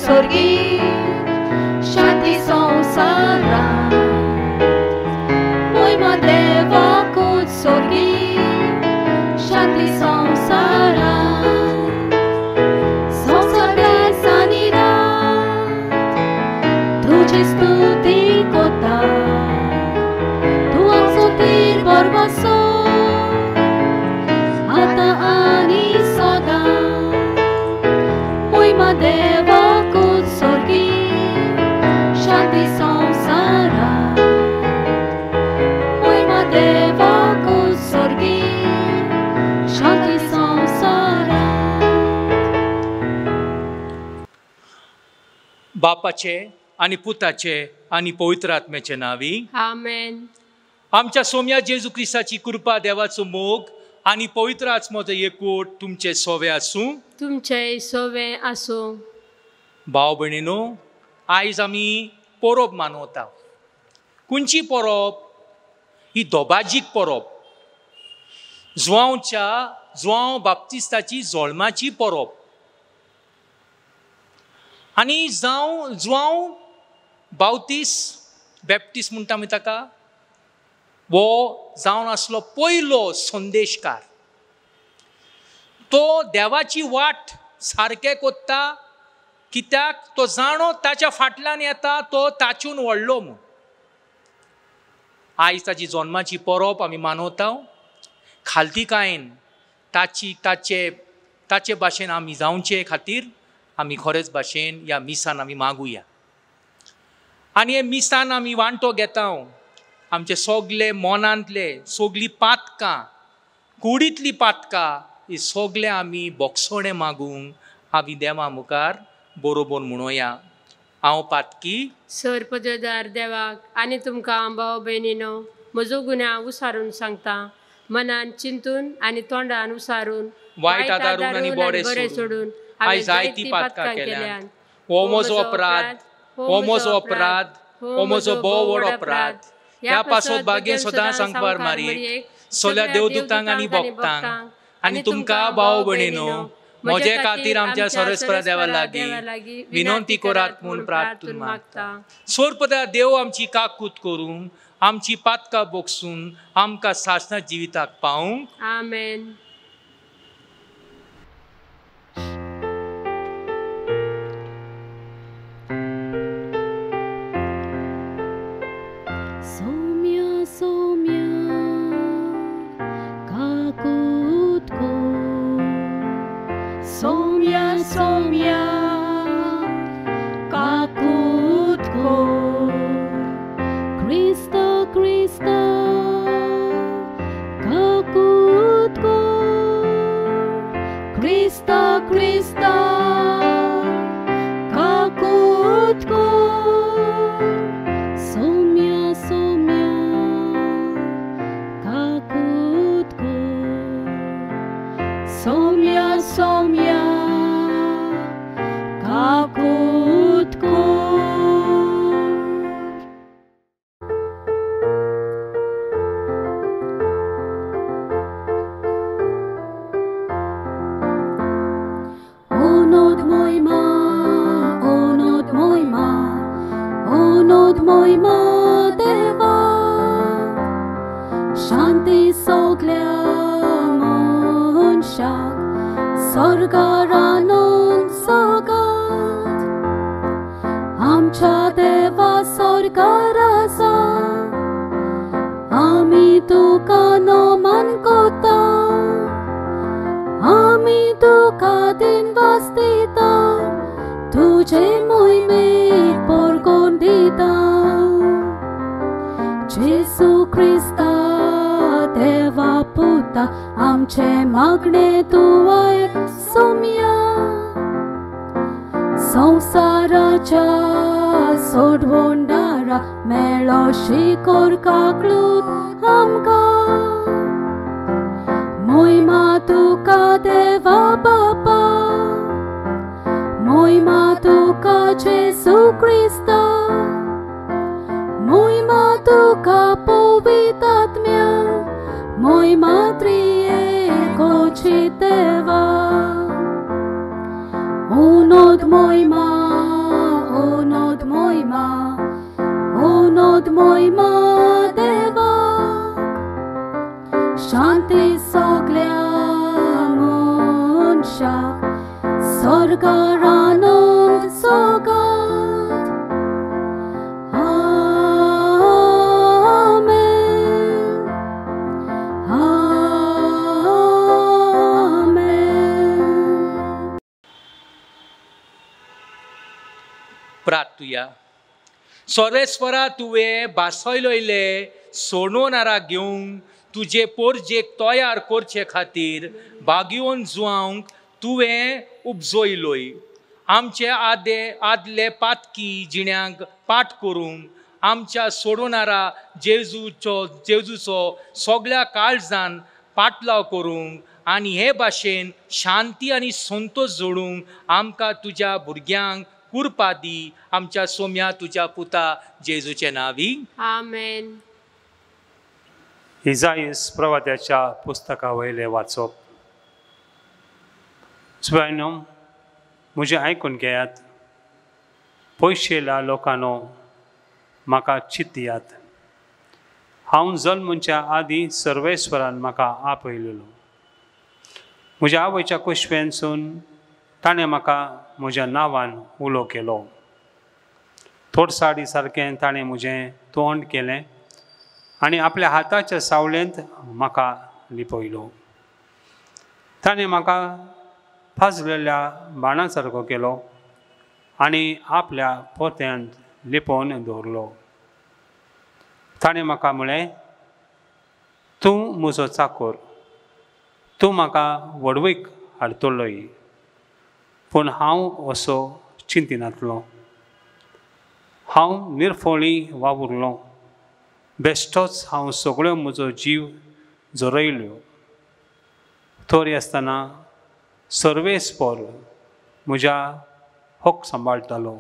स्वर्गी शांती संसारात महिमा देवाकूच स्वर्गी शांती संसारात संसार देशांनी रात तुझी स्तुती कोता तू आमचो तीर बरबसो आता आनी सदां महिमा देवाकूच स्वर्गी शांती संसारात महिमा देवाकूच स्वर्गी शांती संसारात. बापाचे आणि पुताचे आणि पवित्र आत्म्याचे नावी आमेन. आमच्या सोम्या जेजू क्रिस्ताची कृपा देवाचो मोग आणि पवित्र आत्म्याचो एकवट तुमचे सोवे आसूं. तुमचे सोवे आसूं. भाव भयणीनो, आयज आमी परब मानवता. खंयची परब? ही दोबाजीक परब. जुआंव बाप्तिस्ताची जल्माची परब. आनी जुआंव बॅप्टिस्ट म्हणटा आमी ताका, वो जावन आसलो पयलो संदेशकार. तो देवाची वाट सारके कोत्ता, कित्याक तो जाणो ताच्या फाटल्यान येता तो ताचून व्हडलो म्हूण. आयज ताची जल्माची परब आमी मानवता. खालतीकायेन ताचे भाशेन आमी जावचे खातीर आमी खरेच भाशेन ह्या मिसान आमी मागुया. आनी हे मिसान आमी वांटो घेता. आमचे सगळे मनांतले सगळीं पातकां, कुडींतलीं पातकां, ही सगळे आमी बोगसोणे मागूंक आमी देवा मुखार बरोबर म्हणोया. हांव पातकी सरपदरदार देवाक आनी तुमकां भाव भयणीनो म्हजो गुन्यांव उसारून सांगता. मनान चिंतून आनी तोंडान उसारून वायट आदारून आनी बरें सोडून हांवें जायतीं पातकां केल्यान. हो म्हजो अपराध, हो म्हजो अपराध, हो म्हजो भोव व्हड अपराध. ह्या पासत बागेन सदां सांगपार मारी सगळ्या देवदूतांक आनी भक्तांक आनी तुमकां भाव भयणीनो म्हजे खातीर आमच्या सरस्वता देवा लागीं विनंती करात म्हूण प्रार्थना मागता. सोरपदा देव आमची काकूत करूं, आमची पातकां बोगसून आमकां सासणां जिविताक पावूंक. आमेन. Somia kakutko Krista Krista kakutko Krista Krista kakutko Somia Somia kakutko Somia Somia kakutko. Onod moima, onod moima, onod moima deva, shanti soglia monshak, sorgaranun sogat, amcha deva sorgarasa, ami tuka noman kota, ami tuka din vastita, tuje moimit porgondita. Jesu Krista deva puta, amche magne tuai somia. संसाराच्या सोडवोंडारा मेळो शिकोर काकलूत आमकां. मोहिमा तुका देवा बापा, मोहिमा तुका जेसू Crysta, मोहिमा तुका पवित्र आत्म्या, मोहिमा त्रिएकोची देवा. Unod moima, मोहिमा देवाक, शांती सगळ्या मनशाक, स्वर्गार आनंद सोगात. आमेन, आमेन. प्रार्थुया. सर्वेस्वरा तुवें बासयलोले सोडवणारा घेवंक तुजे पोरजेक तयार करचे खातीर बागयोन जुवांक तुवें उपजयलोय. आमचे आदले पातकी जिण्यांक पाठ करूंक आमच्या सोडवणारा जेजूचो सगळ्या काळजान पाटलाव करूंक आनी हे भाशेन शांती आनी संतोश जोडूंक आमकां तुज्या भुरग्यांक कृपा दी. आमच्या सोम्या तुज्या पुता जेजूचे नावी. आमेन. इसायीस प्रवाद्याच्या पुस्तका वयले वाचप. सुवायनो, म्हजें आयकून घेयात. पयशेल्या लोकांनो, म्हाका चिंत दियात. हांव जल्मच्या आदीं सर्वेस्वरान म्हाका आपयलेलो. म्हज्या आवयच्या कुशवेनसून ताणें म्हाका म्हज्या नांवान उलो केलो. तोडसाडी सारकें ताणें म्हजें तोंड केलें आनी आपल्या हाताच्या सावळेंत म्हाका लिपयलो. ताणें म्हाका फाजलेल्या बाणा सारको केलो आनी आपल्या पोत्यांत लिपोवन दवरलो. ताणें म्हाका म्हळें, तूं म्हजो चाकर, तूं म्हाका व्हडवीक हाडटलोय. पूण हांव असो चिंतिनातलो. हांव निर्फळी वावुरलो. बेश्टोच हांव सगळ्यो म्हजो जीव जोरयल्यो. तरी आसतना सर्वेस्पर म्हज्या हक सांबाळटालो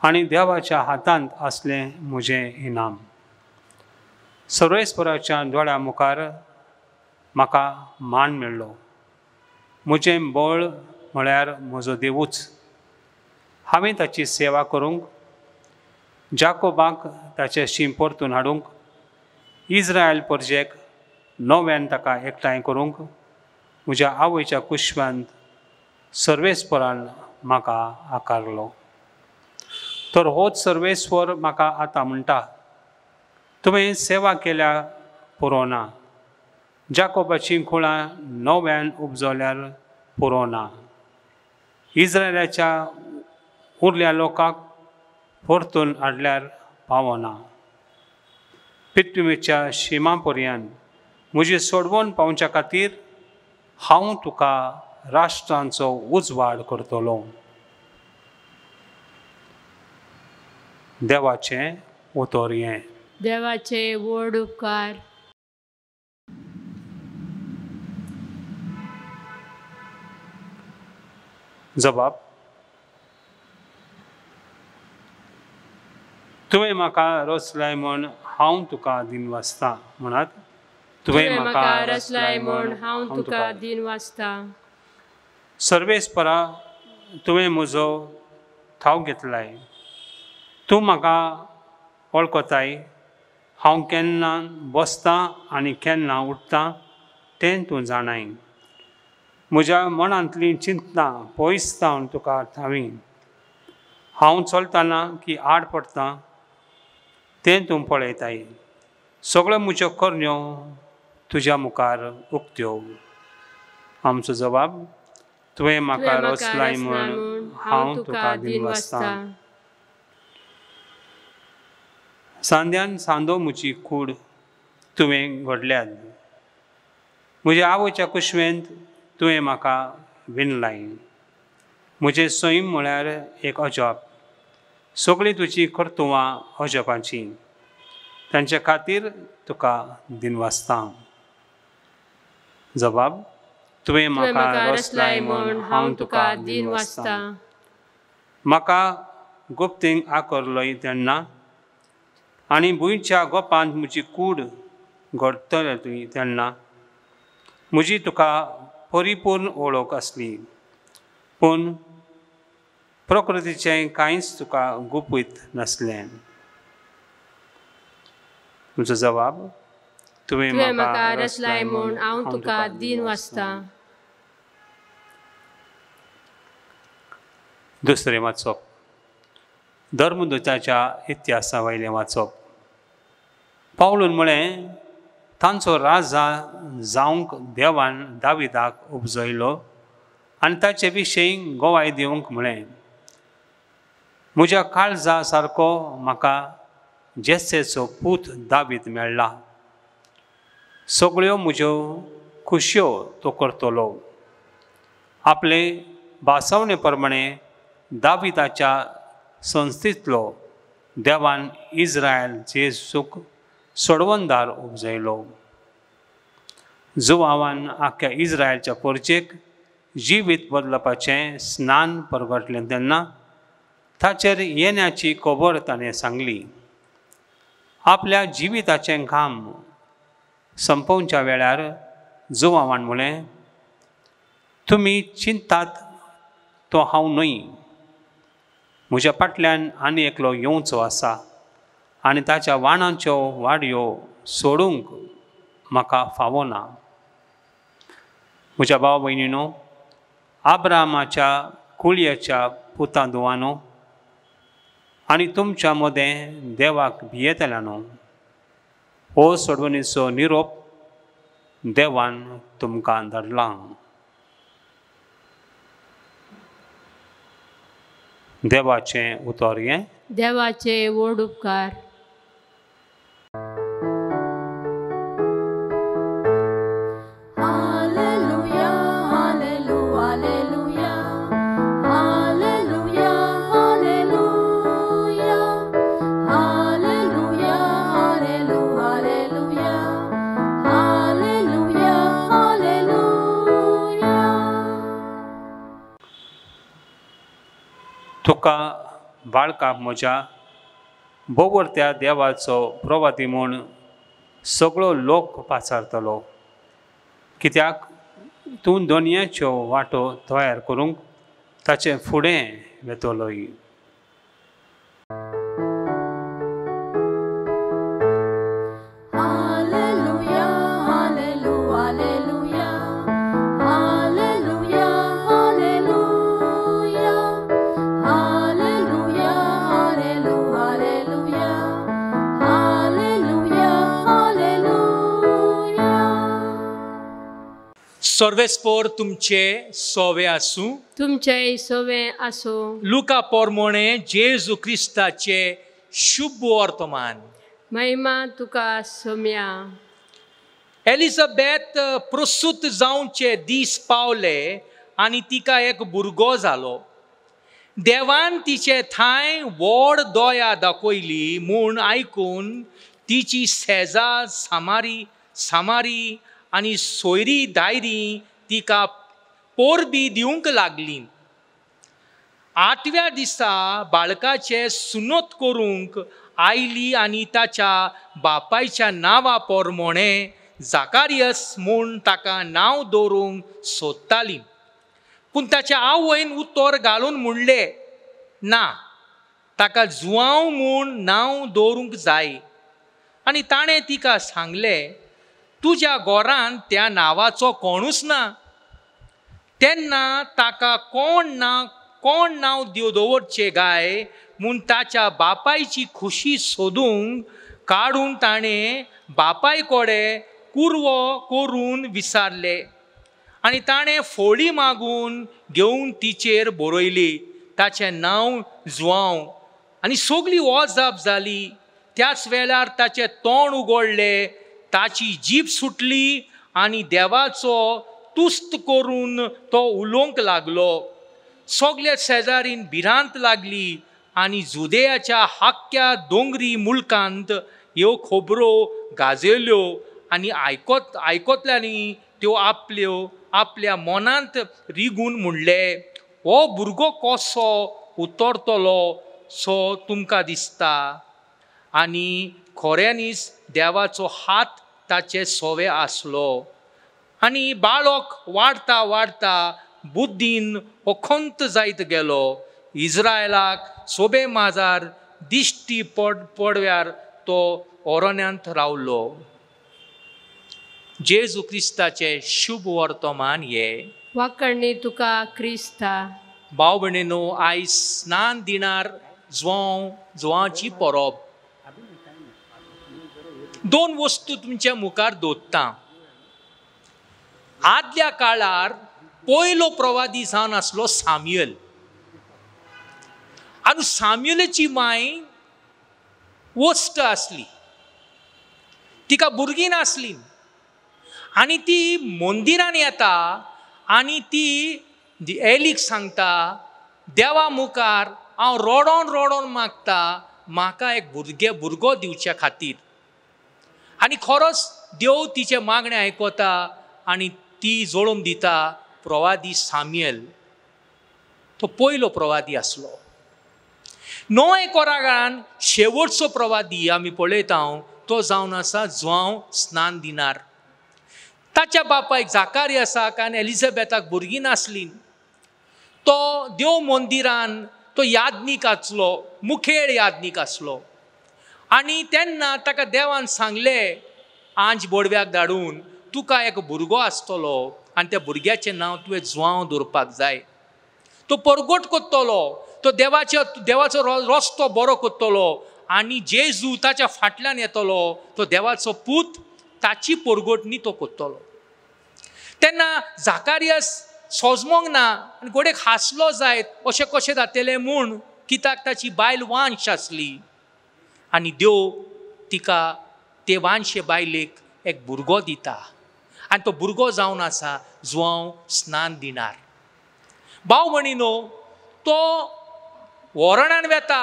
आनी देवाच्या हातांत आसलें म्हजें इनाम. सर्वेस्पराच्या दोळ्या मुखार म्हाका मान मेळ्ळो. म्हजें बळ म्हळ्यार म्हजो देवूच. हांवें ताची सेवा करूंक, जाकोबाक ताचें शीम परतून हाडूंक, इस्रायल परजेक नव्यान ताका एकठांय करूंक म्हज्या आवयच्या कुशव्यांत सर्वेस्परान म्हाका आकारलो. तर होच सर्वेस्वर म्हाका आतां म्हणटा, तुवें सेवा केल्या पुरो ना. जाकोबाची कुळां नव्यान उपजल्यार पुरो ना. इस्रायलाच्या उरल्या लोकांक परतून हाडल्यार पावना. पितृमेच्या शिमा पर्यंत म्हजी सोडवण पावच्या खातीर हांव तुका राष्ट्रांचो उजवाड करतलो. देवाचें उतर हें. देवाचे व्हड उपकार. जबाब. तुवें म्हाका रचलाय म्हण हांव तुका दिनवासता. म्हणात, तुवें म्हाका रचलाय म्हण हांव तुका दिन वाचता. सर्वेस्परा, तुवें म्हजो ठाव घेतलाय. तूं म्हाका वळखताय. हांव केन्ना बसतां आनी केन्ना उठतां तें तूं जाणाय. म्हज्या मनांतलीं चिंतनां पयसतावन तुका ठावी. हांव चलतना की आड पडटां तें तूं पळयताय. सगळ्यो म्हज्यो करण्यो तुज्या मुखार उक्त्यो. आमचो जबाब. तुवें म्हाका रचलाय म्हण हांव तुका दिनवासता. सांद्यान सांदो म्हजी कूड तुवें घडल्यात. म्हज्या आवयच्या कुशवेंत तुवें म्हाका विणलाय. म्हजें सैम म्हळ्यार एक अजप. सगळीं तुजी कर्तुवां अजपाची. तांचे खातीर तुका दिनवासता. जबाब. तुवें म्हाका रचलाय म्हण हांव तुका दिनवासता. म्हाका गुप्तींक आकारलोय तेन्ना आनी भुंयच्या गोपांत म्हजी कूड घडटली तेन्ना म्हजी तुका परिपूर्ण वळख आसली. पूण प्रकृतीचें कांयच तुका गुपीत नासलें. तुजो जबाब, तुवें तुवें म्हाका रचलाय म्हूण हांव तुका दीन वाचतां. दुसरें वाचप, धर्मदुताच्या इतिहासा वयलें वाचप. पावलून म्हळें, तांचो राजा जावंक देवान दाविदाक उपजयलो आनी ताचे विशयी गोवाय दिवंक म्हळें, म्हज्या काळजा सारको म्हाका जेसेचो पूत दावीद मेळ्ळा. सगळ्यो म्हज्यो खुशयो तो करतलो. आपले भासावणे प्रमाणे दाविदाच्या संस्थेंतलो देवान इस्रायल जेजूक सोडवणदार उपजयलो. जुवावान आख्या इस्रायलच्या परचेक जिवीत बदलपाचें स्नान परगटलें तेन्ना ताचेर येण्याची खबर ताणें सांगली. आपल्या जिविताचें घाम संपोवच्या वेळार जुवावान म्हळें, तुमी चिंतात तो हांव न्हय. म्हज्या फाटल्यान आनी एकलो येवचो आसा आनी ताच्या वाणाच्यो वाडयो सोडूंक म्हाका फावना. म्हज्या भाव भयणीनो, आब्रामाच्या कुळयेच्या पुता दुवानो आनी तुमच्या मदें देवाक भियेतल्यानो, हो सोडवणीचो निरोप देवान तुमकां धाडला. देवाचें उतर हें. देवाचे व्हड उपकार. Hallelujah, hallelujah, hallelujah, hallelujah, hallelujah, hallelujah, hallelujah, hallelujah. तुका बाळका म्हज्या बोवरत्या देवाचो प्रवादी म्हूण सगळो लोक पाचारतलो, कित्याक तूं दोनयाच्यो वाटो तयार करूंक ताचे फुडें वेतलोय. Hallelujah, hallelujah, hallelujah, hallelujah, hallelujah, hallelujah, hallelujah, hallelujah. सर्वेस्पोर तुमचे सोवे आसूं. तुमचेय सोवे आसूं. लुका पोरमोणे जेजू क्रिस्ताचे शुभ वर्तमान. महिमा तुका सोम्या. एलिझाबेथ प्रसूत जावचे दीस पावले आनी तिका एक भुरगो जालो. देवान तिचे थंय व्हड दया दाखयली म्हूण आयकून तिची सेजा सामारी आनी सोयरी दायरी तिका पोरबी दिवंक लागली. 8व्या दिसा बाळकाचे सुनोत करूंक आयली आनी ताच्या बापायच्या नांवा पोरमोणे जाकारियस म्हूण ताका नांव दवरूंक सोदताली. पूण ताच्या आवयन उतर घालून म्हणलें, ना, ताका जुआंव म्हूण नांव दवरूंक जाय. आनी ताणें तिका सांगलें, तुज्या घरांत त्या नांवाचो कोणूच ना. तेन्ना ताका कोण नांव दवरचें गाय म्हूण ताच्या बापायची खुशी सोदूंक काडून ताणें बापाय कडेन कुरवो करून विचारले आनी ताणें फोडी मागून घेवन तिचेर बरयली, ताचें नांव जुआंव. आनी सगळी वजाप जाली. त्याच वेळार ताचें तोंड उगडलें, ताची जीब सुटली आनी देवाचो तुस्त करून तो उलोवंक लागलो. सगळे शेजारीन भिरांत लागली आनी जुदेयाच्या हाक्या दोंगरी मुल्कांत ह्यो खबरो गाजयल्यो आनी आयकतल्यांनी त्यो आपल्या मनांत रिगून म्हणले, हो भुरगो कसो उतरतलो सो तुमकां दिसता. आनी खऱ्यांनीच देवाचो हात ताचे सोवे आसलो. आनी बाळक वाडता वाडता बुद्धीन अखंत जायत गेलो. इस्रायलाक सोबे माजार दिश्टी पडव्यार तो ओरोन्यांत रावलो. जेजू क्रिस्ताचे शुभ वर्तमान हे. वाकणणी तुका क्रिस्ता. भाव भयणीनो, आयज स्नान दिनार जुवांची परब. दोन वस्तू तुमच्या मुखार दवरता. आदल्या काळार पयलो प्रवादी जावन आसलो साम्युएल. आनी साम्युएलाची माय वस्त आसली, तिका भुरगीं नासली. आनी ती मंदिरान येता आनी ती एलीक सांगता, देवा मुखार हांव रोडोन मागता म्हाका एक भुरगो दिवच्या खातीर. आनी खरोच देव तिचे मागणें आयकता आनी ती जोडून दिता. प्रवादी साम्युएल तो पयलो प्रवादी आसलो. नवे कोरागान शेवटचो प्रवादी आमी पळयता तो जावन आसा जुआंव स्नान दिनार. ताच्या बापायक जाकारियासाक आनी एलिझाबेथाक भुरगीं नासलीं. तो देव मंदिरान तो याज्ञीक आसलो, मुखेल याज्ञीक आसलो. आनी तेन्ना ताका देवान सांगलें आंज बोडव्याक धाडून, तुका एक भुरगो आसतलो आनी त्या भुरग्याचें नांव तुवें जुआंव दवरपाक जाय. तो परगट करतलो, तो देवाचो रस्तो बरो करतलो आनी जेजू ताच्या फाटल्यान येतलो. तो देवाचो पूत, ताची परगटणी तो करतलो. तेन्ना जाकारियास सोजमोंक ना आनी घोडेक हांसलो जायत अशें कशें जातलें म्हूण, कित्याक ताची बायल वांश आसली. आनी देव तिका ते वांशे बायलेक एक भुरगो दिता. आनी तो भुरगो जावन आसा जुआंव स्नान दिनार. भाव भयणीनो, तो वोरणान वेता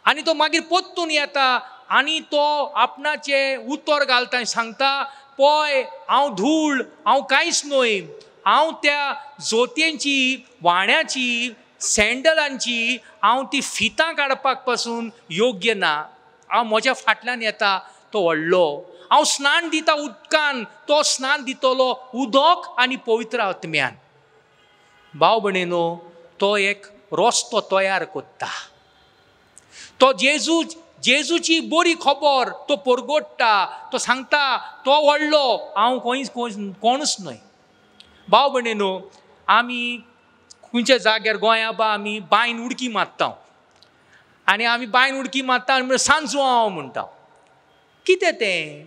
आनी तो मागीर पोत्तून येता आनी तो आपणाचे उतर घालता आनी सांगता, पळय हांव धूळ, हांव कांयच न्हय. हांव त्या जोतयेंची, वाण्याची, सँडलांची हांव ती फितां काडपाक पासून योग्य ना. हांव म्हज्या फाटल्यान येता तो व्हडलो. हांव स्नान दिता उदकान, तो स्नान दितलो उदक आनी पवित्र आत्म्यान. भाव भयणीनो, तो एक रस्तो तयार करता. तो जेजूची बरी खबर तो परगट्टा. तो सांगता, तो व्हडलो, हांव कोणूच न्हय. भाव भयणीनो, आमी खंयच्या जाग्यार गोंया आमी बांयन उडकी मारता आनी आमी बांयन उडकी मारता आनी सांजू हांव म्हणटा. कितें तें?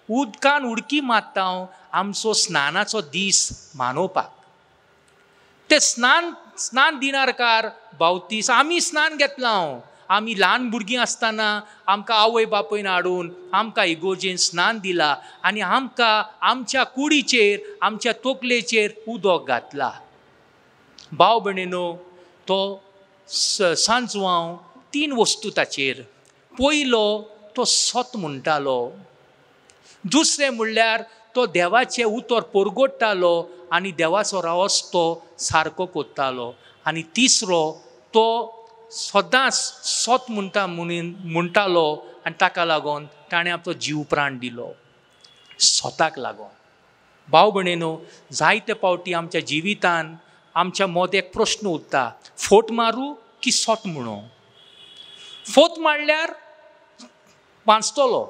उदकान उडकी मारता आमचो स्नानाचो दीस मानोवपाक. ते स्नान दिनारकार बावतीस आमी स्नान घेतलां. आमी ल्हान भुरगीं आसतना आमकां आवय बापयन हाडून आमकां इगोर्जेन स्नान दिलां आनी आमकां आमच्या कुडीचेर, आमच्या तकलेचेर उदक घातलां. भाव भयणीनो, तो सांजवांव 3 वस्तू ताचेर. पयलो तो सत म्हणटालो. दुसरें म्हणल्यार तो देवाचें उतर परगट्टालो आनी देवाचो रस्तो सारको करतालो. आनी तिसरो तो सदांच सत म्हणटालो आनी ताका लागून ताणें आपलो जीव प्राण दिलो स्वताक लागून. भाव भयणीनो, जायते फावटी आमच्या जिवितान आमच्या मदें एक प्रश्न उरता, फोट मारूं की सत म्हणूं. फोट मारल्यार वाचतलो,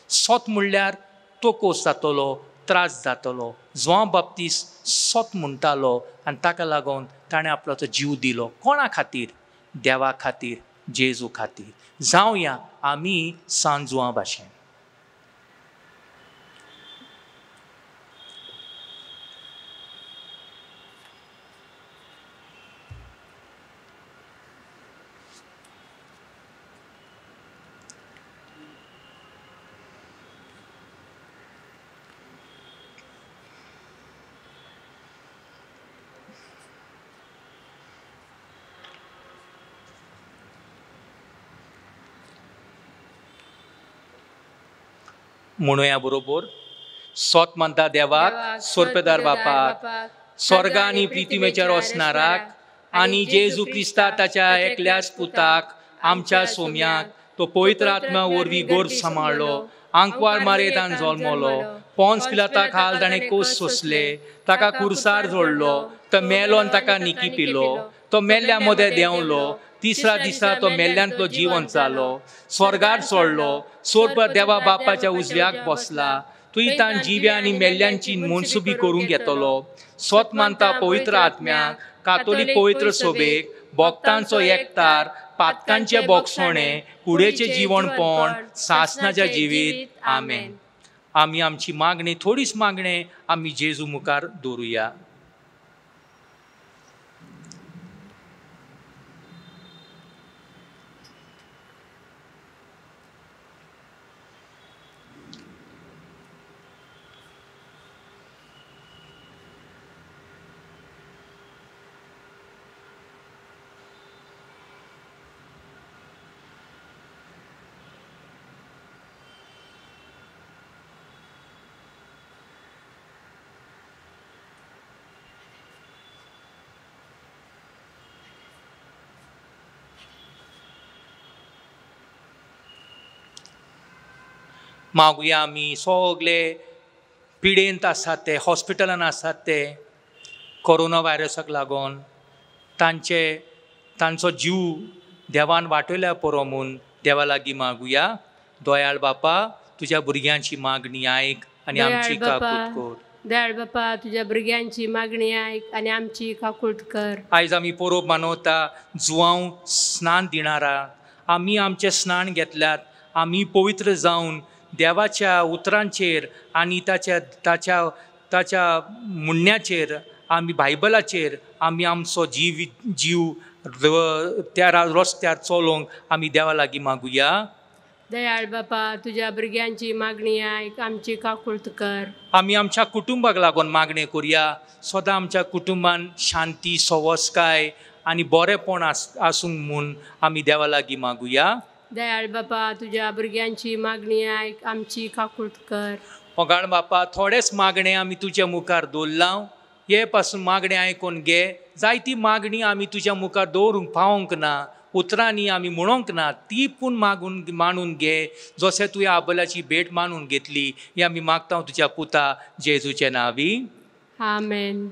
सत म्हणल्यार तो कोस जातलो, त्रास जातलो. जुआंव बाप्तीस सत म्हणटालो आनी ताका लागून ताणें आपलो तो जीव दिलो. कोणा खातीर? देवा खातीर, जेजू खातीर. जावया आमी सांजुआं भाशेन. म्हणूया बरोबर. सोत म्हणटा देवाक, सोरपेदार बापाक, स्वर्गा आनी पृथ्वीचेर वसणाराक आनी जेजू क्रिस्ता ताच्या एकल्याच पुताक, आमच्या सोम्याक तो पवित्र आत्म्या वरवीं गोड सांबाळलो, आंकवार मारयेतान जल्मलो, पोंच पिलाता खाल ताणें कोस सोंसले, ताका कुर्सार जोडलो, तो मेलो आनी ताका निकी पिलो, तो मेल्ल्या मदें देंवलो, तिसरा दिसा तो मेल्ल्यांतलो जिवंत जालो, स्वर्गार सोडलो, सोरपर देवा बापाच्या उजव्याक बसला. थंय ताण जिव्या आनी मेल्ल्यांची मनसुबी करूंक येतलो. स्वत मानता पवित्र आत्म्याक, कातोलीक पवित्र सभेक, भक्तांचो एकतार, पातकांचे बोगसोणे, कुडेचे जिवणपण, सासणाच्या जिवीत. आमेन. आमी आमची मागणी, थोडीच मागणे आमी जेजू मुखार दवरुया. मागुया आमी सगळे पिडेंत आसात ते, हॉस्पिटलान आसात ते, कोरोना व्हायरसाक लागून तांचो जीव देवान वाटयल्या पुरो म्हूण देवा लागीं मागुया. दयाळ बापा, तुज्या भुरग्यांची मागणी आयक आनी आमची काकूट कर. दयाळ बापा, तुज्या भुरग्यांची मागणी आयक आनी आमची काकूट कर. आयज आमी परोब मनवता जुवांव स्नान दिणारा. आमी आमचें स्नान घेतल्यात. आमी पवित्र जावन देवाच्या उतरांचेर आनी ताच्या म्हणण्याचेर, आमी बायबलाचेर आमी आमचो जीव त्या रस्त्यार चलोवंक आमी देवा लागीं मागुया. दयाळ बापा, तुज्या भुरग्यांची मागणी आयक, आमची काकूट कर. आमी आमच्या कुटुंबाक लागून मागणी करुया. सदां आमच्या कुटुंबान शांती, सवस्काय आनी बरेपण आसूंक म्हूण आमी देवा लागीं मागुया. दयाळ बापा, तुज्या भुरग्यांची मागणी आयक, आमची काकूट कर. मोगाळ बापा, थोडेच मागणे आमी तुज्या मुखार दवरलां. हे पासून मागणे आयकून घे. जायती मागणी आमी तुज्या मुखार दवरूंक पावोंक ना, उतरांनी आमी म्हणोंक ना, ती पूण मानून घे. जशें तुवें आबेलाची भेट मानून घेतली, ही आमी मागता तुज्या पुता जेजूचे नांवी. आमेन.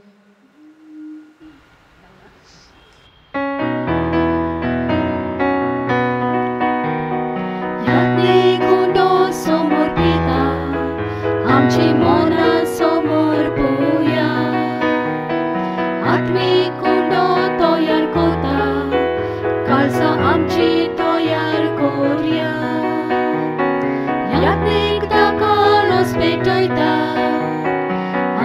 आमची मना समोर पोया, आत्मीक कुंडो तयार कोता, काळसा आमची तयार कोरया. यात्रेक दाखोलोस पेटयता,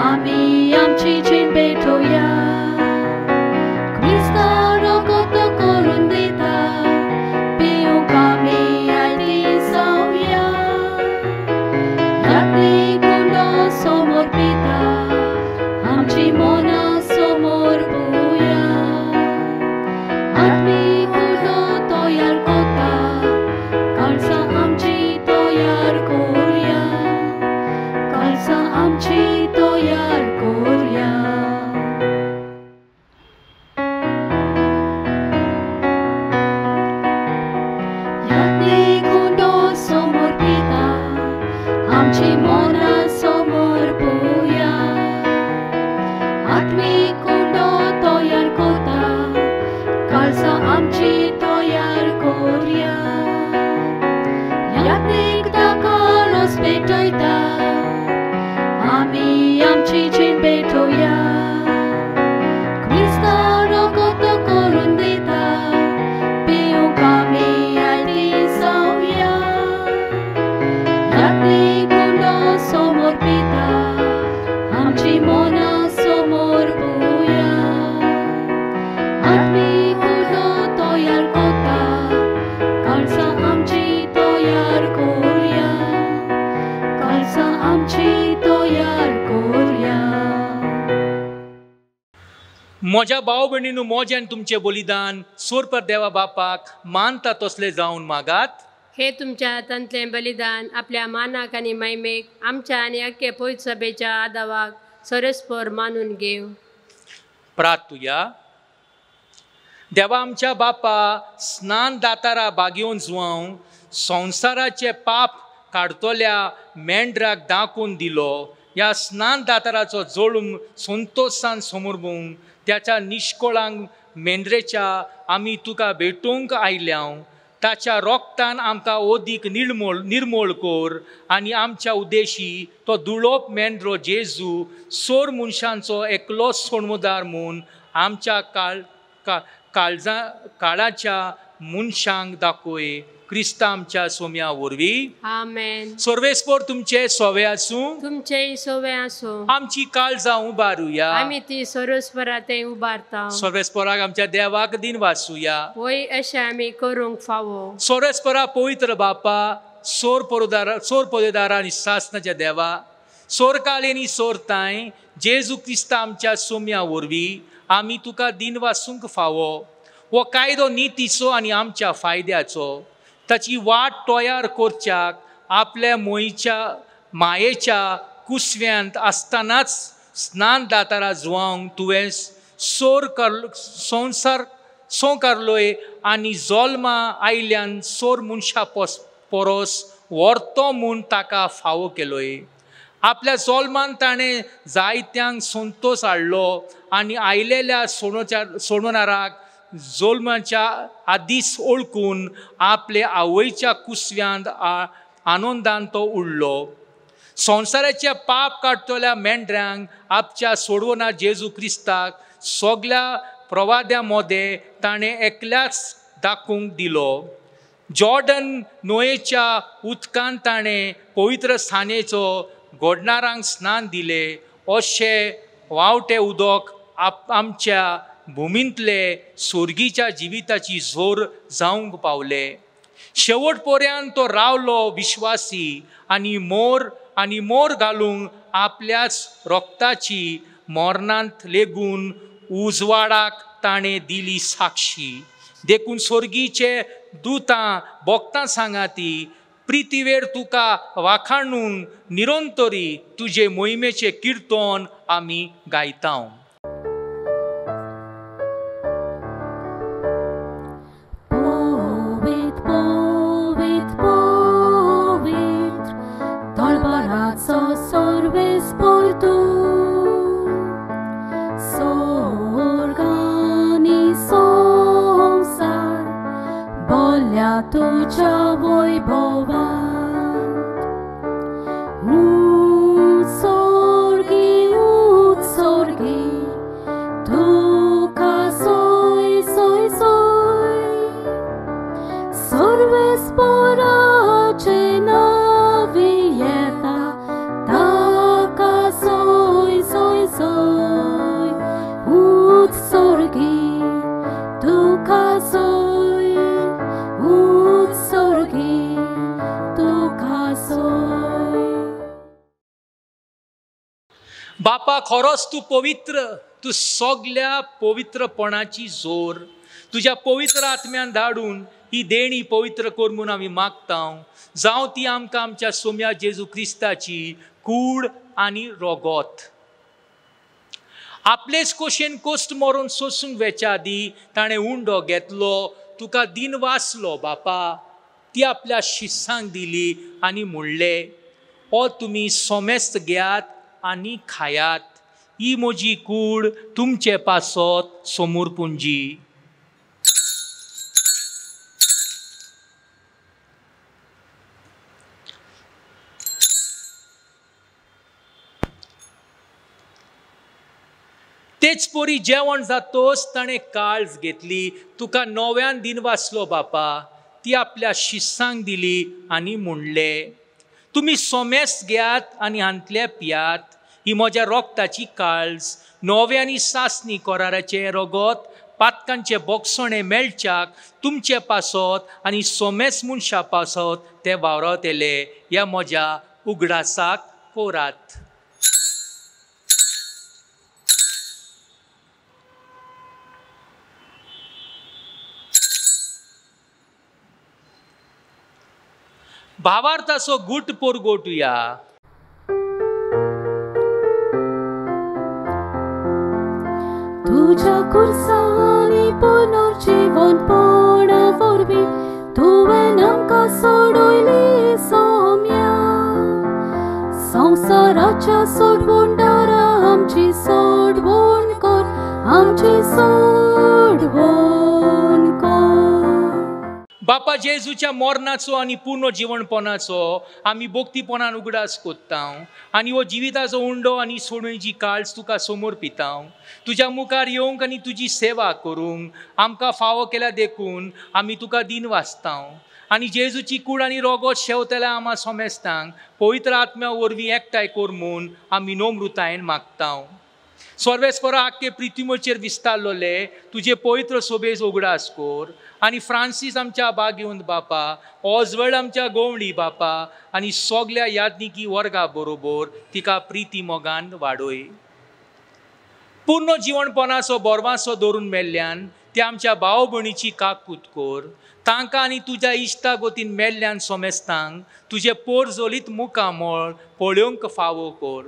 आमी आमची जीण पेटोया. क्रिस्ता रगत करून दिता, पिवूंक आमी आयली जावया. यात्रेक समोर पिता, आमची मना समोर पोया. आत्मीक कुंडो तयार कोता, काळसा आमची तयार कोरया. काळसा आमची तयार कोरया. यात्रेक कुंडो समोर पिता, आमची मना समोर पोया. आत्मीक कुंडो तयार कोता, काळसा आमची तयार कोरया. यात्रेक दाखोलोस पेटयता, आमी आमची जीण पेटोया. क्रिस्ता रगत करून दिता, पिवूंक आमी आयली जावया. यात्रेक कुंडो समोर पिता, आमची मना समोर पोया. आत्मीक कुंडो तयार कोता, काळसा आमची तयार कोरया. काळसा आमची तयार कोरया. म्हज्या भाव भयणीनो, मोज्यान तुमचें बलिदान सोरपर देवा बापाक मानता तसलें जावन मागात. हे तुमच्या हातांतलें बलिदान आपल्या मानाक आनी महिमेक आमच्या आनी अख्खे पवित्र सभेच्या आदावाक सरस्पर मानून घेव. प्रार्थुया. देवा आमच्या बापा, स्नान दातारा बागेवन जुवांव संवसाराचे पाप काडतोल्या मेंढराक दाखोवन दिलो. ह्या स्नान दाताराचो जोडूंक संतोशान समोर भोवंक त्याच्या निश्कोळांक मेंद्रेच्या आमी तुका भेटूंक आयल्याव ताच्या रोगतान आमकां ओदीक निर्मोळ कोर आनी आमच्या उद्देशी तो दुळोप मेंद्रो जेजू सोर मनशांचो एकलो सोडमुदार म्हूण आमच्या काळाच्या मनशांक दाखोय क्रिस्ता आमच्या सोम्या वरवीं आमेन. सर्वेस्पोर तुमचे सोवे आसूं, तुमचेय सोवे आसूं. आमची काळजां उबारुया, आमी ती सर्वेस्पराते उबारता. सर्वेस्पोराक आमच्या देवाक दिन वाचुया. वय अशें आमी करूंक फावो. सर्वेस्परा पवित्र बापा, सोर पोदेदारा आनी सासनाच्या देवा, सोरकालेनी सोरताय जेजू क्रिस्ता आमच्या सोम्या वरवीं आमी तुका दिन वाचूंक फावो. हो कायदो नितीचो आनी आमच्या फायद्याचो. ताची वाट तयार करच्याक आपल्या मायेच्या कुसव्यांत आसतनाच स्नान दातारा जुवांक तुवें सोंकारलोय आनी जल्मा आयल्यान सोर मनशा परोस व्हरतो म्हूण ताका फावो केलोय. आपल्या जल्मान ताणें जायत्यांक संतोश हाडलो आनी आयलेल्या सोडवणाराक जल्माच्या आदीस ओळखून आपल्या आवयच्या कुसव्यांत आनंदान तो उरलो. संवसाराचे पाप काडटल्या मेंढऱ्यांक आपच्या सोडवना जेजू क्रिस्ताक सगल्या प्रवाद्या मदें ताणें एकल्याच दाखोवंक दिलो. जॉर्डन न्हंयेच्या उदकांत ताणें पवित्र स्थानेचो घडणारांक स्नान दिलें. अशें वावटें उदक आमच्या भुमींतले सुर्गीच्या जिविताची जोर जावंक पावले. शेवट पर्यंत तो रावलो विश्वासी आनी मोर घालूंक आपल्याच रोगताची मरणांत लेगून उजवाडाक ताणें दिली साक्षी. देखून स्वर्गीचे दुतां भोगतां सांगाती प्रिथिवेर तुका वाखाणून निरंतरी तुजे मोहिमेचे किर्तन आमी गायता. तुझ्या वैभवात उत्सर्गी तुका सोय सोय सोय सर्वेस्पराचे नावी येता ताका सोय सोय सोय उत्सर्गी तुका सोय बापा खरोच तू पवित्र, तू सगल्या पवित्रपणाची जोर तुझ्या पवित्र आत्म्यान धाडून ही देणी पवित्र कर म्हूण आमी मागता. जावं ती आमकां आमच्या सोम्या जेजू क्रिस्ताची कूड आनी रोगोत. आपलेच कोशेन कोस्ट मरून सोसूंक वेच्या आदी ताणें उंडो घेतलो, तुका दिन वाचलो बापा. ती आपल्या शिस्सांक दिली आनी म्हणलें, ओ तुमी सोमेस्त घेयात आनी खायात, ही म्हजी कूड तुमचे पासत समोर पुंजी. तेच परी जेवण जातोच ताणें काळज घेतली, तुका नव्यान दिन वाचलो बापा. ती आपल्या शिस्सांक दिली आनी म्हणलें, तुमी सोमेस्त घेयात आनी हांतले पियात, ही म्हज्या रोगताची काळज. नव्यानी सासणी कोराराचे रोगोत पातकांचे बोगसणे मेळच्याक तुमचे पासत आनी सोमेस मनशा पासत ते वावरतले. ह्या म्हज्या उगडासाक कोरात. भावार्थाचो गुट पोरगोटुया. तुझ्या कुर्सानी पुनर्जीवन पणा वरवीं तुवें आमकां सोडयली सोम्या. संवसाराच्या सोडवण दारा आमची सोडवण कर, आमची सोड सोडवून कोर. बापा जेजूच्या मरणाचो आनी पूर्ण जीवनपणाचो आमी भक्तीपणान उगडास कोत्ता आनी हो जिविताचो उंडो आनी सोडूंची काळज तुका समर्पिता. तुज्या मुखार येवंक आनी तुजी सेवा करूंक आमकां फावो केल्या देखून आमी तुका दिन वाचता आनी जेजूची कूड आनी रोगोत शेवतल्या आमा सोमेस्तांक पवित्र आत्म्या वरवीं एकठांय कर म्हूण आमी नम्रतायेन मागता. सर्वेस्परा आख्खे पृथ्वीचेर विस्तारलोले तुजे पवित्र सोबेज उगडास कोर आनी फ्रांसीस आमच्या बागेवंत बापा, ऑजवर्ड आमच्या गोवंडी बापा आनी सगल्या याज्ञिकी वर्गा बरोबर तिका प्रिती मोगान वाडोय. पूर्ण जीवनपणाचो बोरवासो धरून मेल्ल्यान ते आमच्या भाव भयणीची काकूत कोर. तांकां आनी तुज्या इश्टा गोतीन मेल्ल्यान सोमेस्तांक तुजे पोरजोलीत मुखामळ पळोवंक फावो कोर.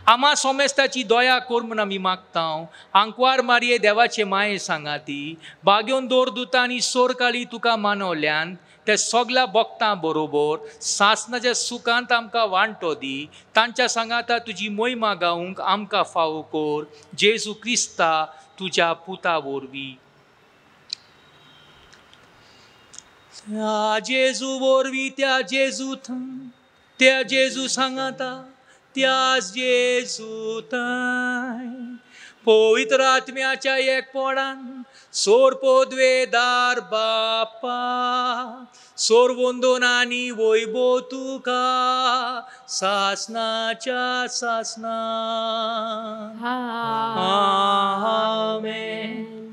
आमा सोमेस्ताची दया कोर म्हूण आमी मागता. आंकवार मारये देवाचे माये सांगाती बागेवन दोरदुता आनी सोरकाळी तुका मानवल्यान ते सगल्या भक्तां बरोबर सासणाच्या सुखांत आमकां वांटो दी. तांच्या सांगाता तुजी मोहिमा गावंक आमकां फावो कोर. जेजू क्रिस्ता तुज्या पुता वरवीं. त्या जेजू वरवीं त्या जेजू त्या जेजू सांगाता त्याच जेजू थंय पवित्र आत्म्याच्या एकपणान सोर पोदवेदार बापा सोरवंदोन आनी वैभव तुका सासणाच्या सासणा. आमेन.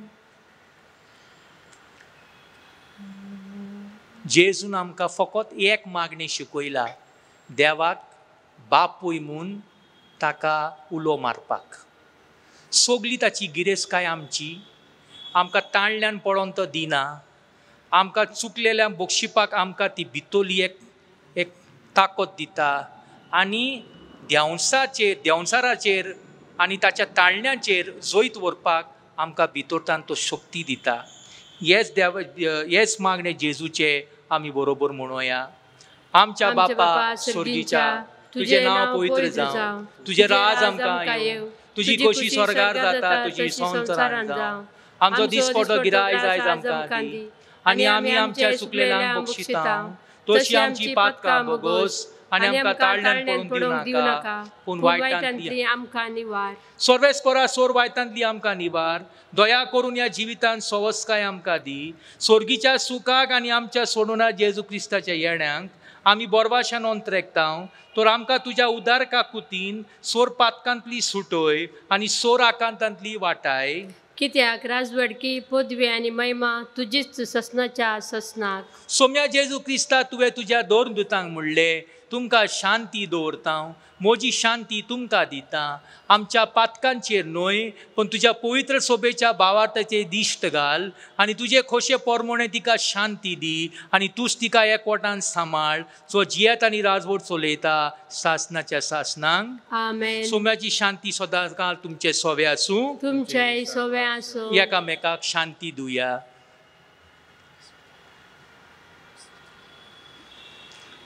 जेजून आमकां फकत एक मागणी शिकयला, देवाक बापूय म्हूण ताका उलो मारपाक. सगली ताची गिरेस्तकाय आमची. आमकां ताणल्यान पडोवन तो दिना. आमकां चुकलेल्यान बक्षिपाक आमकां ती भितोली एक ताकद दिता आनी देंवसाराचेर आनी ताच्या ताळण्याचेर जैत व्हरपाक आमकां भितरतान तो शक्ती दिता. हेच मागणे जेजूचे आमी बरोबर म्हणोया. आमच्या बापा स्वर्गीच्या तुझे नाव पवित्र जावं, तुझे राज आमकां येवं, तुजी खोशी स्वर्गार जाता तुजी संवसारांत जावं. आमचो दिसपटो गिराय आयज आमकां दी आनी आमी आमच्या चुकलेल्यांक बक्षिता तशी आमची पातकां बोगोस आनी आमकां ताळण्यान पडोवंक दिवं नाका पूण वायटांतली आमकां निवार. सर्वेस्परा सोर वायटांतली आमकां निवार. दया करून ह्या जिवितांत सवस्काय आमकां दी. स्वर्गीच्या सुखाक आनी आमच्या सोडूना जेजू क्रिस्ताच्या येण्याक आमी बोरवाशान अंतरेकता. तर आमकां तुज्या उदार काकुतीन सोर पातकांतली सुटोय आनी सोर आकांतांतली वाटाय. कित्याक राजवडकी पदवी आनी महिमा तुजीच ससनाच्या ससनाक. सोम्या जेजू क्रिस्ता तुवें तुज्या दोन दुतांक म्हणलें तुमकां शांती दवरता, म्हजी शांती तुमकां दिता. आमच्या पातकांचेर न्हय पण तुज्या पवित्र सोबेच्या भावार्थाचेर दिश्ट घाल आनी तुजे खोशे पोरमोणे तिका शांती दी आनी तूंच तिका एकवटान सांबाळ जो जियेत आनी राजवट चलयता सासनाच्या सासनांक. आमेन. सोम्याची शांती सदांच काळ तुमचे सोवे आसूं. तुमचेय सोवे आसूं. एकामेकाक शांती दिवया.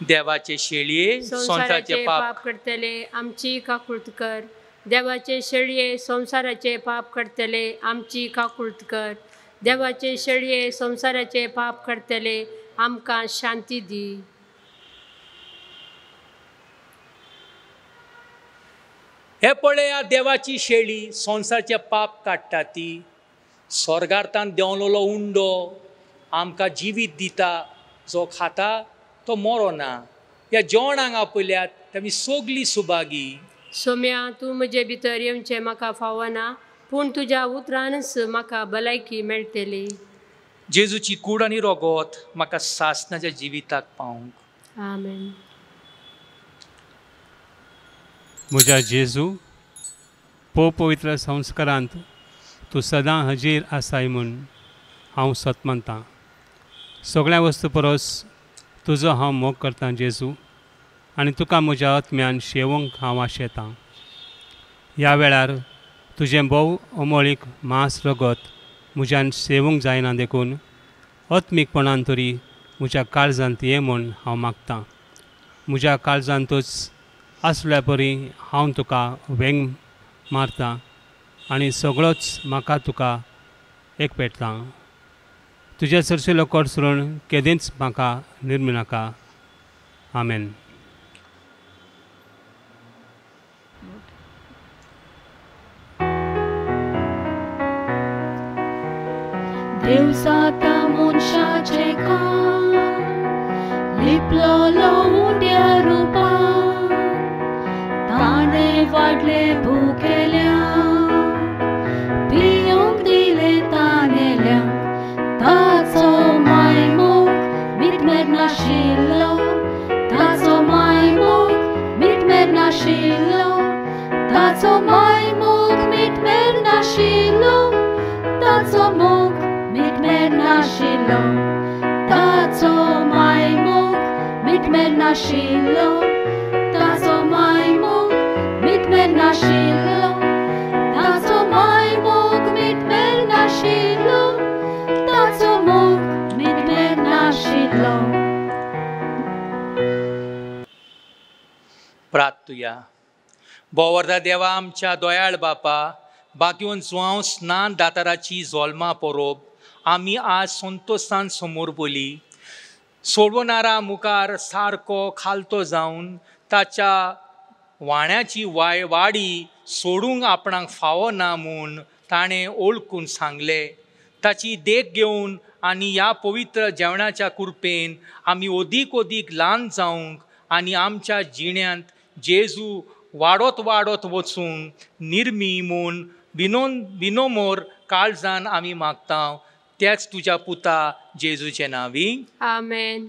देवाचे शेळये संसाराचे पाप करतले आमची काकुळत कर. देवाचे शेळये संसाराचे पाप करतले आमची काकुळत कर. देवाचे शेळये संसाराचे पाप करतले आमकां शांती दी. हे पळया देवाची शेळी संसाराचे पाप काडटा ती. स्वर्गार्थान देंवलोलो उंडो आमकां जिवीत दिता. जो खाता तो मरो ना. ह्या जेवणाक आपयल्यात आमी सगली सुभागी. सोम्या तूं म्हजे भितर येवचें म्हाका फावना पूण तुज्या उतरानच म्हाका भलायकी मेळटली. जेजूची कूड आनी रोगोत म्हाका सासनाच्या जिविताक पावंक. आमेन. म्हज्या जेजू पवित्र संस्कारांत तूं सदां हजीर आसाय म्हूण हांव सतमंतां. सगळ्या वस्तू परस तुजो हांव मोग करतां जेजू आनी तुका म्हज्या आत्म्यान शेवंक हांव आशेतां. ह्या वेळार तुजें भोव अमोळीक मांस रगत म्हज्यान सेवूंक जायना देखून आत्मीकपणान तरी म्हज्या काळजांत ये म्हूण हांव मागतां. म्हज्या काळजांतूच आसल्या परी हांव तुका वेंग मारतां आनी सगळोच म्हाका तुका एक पेटता तुझ्या चडशेलो कोट सोडून केदेंच म्हाका निर्मी नाका. आमेन. दिवसांत मनशाचे कान लिपलोलो उंड्या रुपान ताणें वाडले भुकेल्यांक पियोंक दिले ताणेल्यांक ताचो मायमोग मिटमेर नाशिल्लो ताचो मायमोग मिटमेर नाशिल्लो ताचो मायमोग मिटमेर नाशिल्लो ताचो मोग मिटमेर नाशिल्लो ताचो मायमोग मिटमेर नाशिल्लो ताचो मायमोग मिटमेर नाशिल्लो ताचो मायमोग मिटमेर नाशिल्लो ताचो मोग मिटमेर नाशिल्लो. प्रार्थुया. बोवर्दा देवा आमच्या दोयाळ बापा बाकीवन जुआंव स्नान दाताराची जोल्मां परोब आमी आज संतोशान समोर बोली सोडवणारा मुखार सारको खालतो जावन ताच्या वाण्याची वाडी सोडूंक आपणाक फावो ना म्हूण ताणें ओळखून सांगलें. ताची देख घेवन आनी ह्या पवित्र जेवणाच्या कुरपेन आमी ओदीक ल्हान जावंक आनी आमच्या जिण्यांत जेजू वाडत वचूंक निर्मी म्हूण बिनोमोर काळजान आमी मागता. त्याच तुज्या पुता जेजूचे नांवी. आमेन.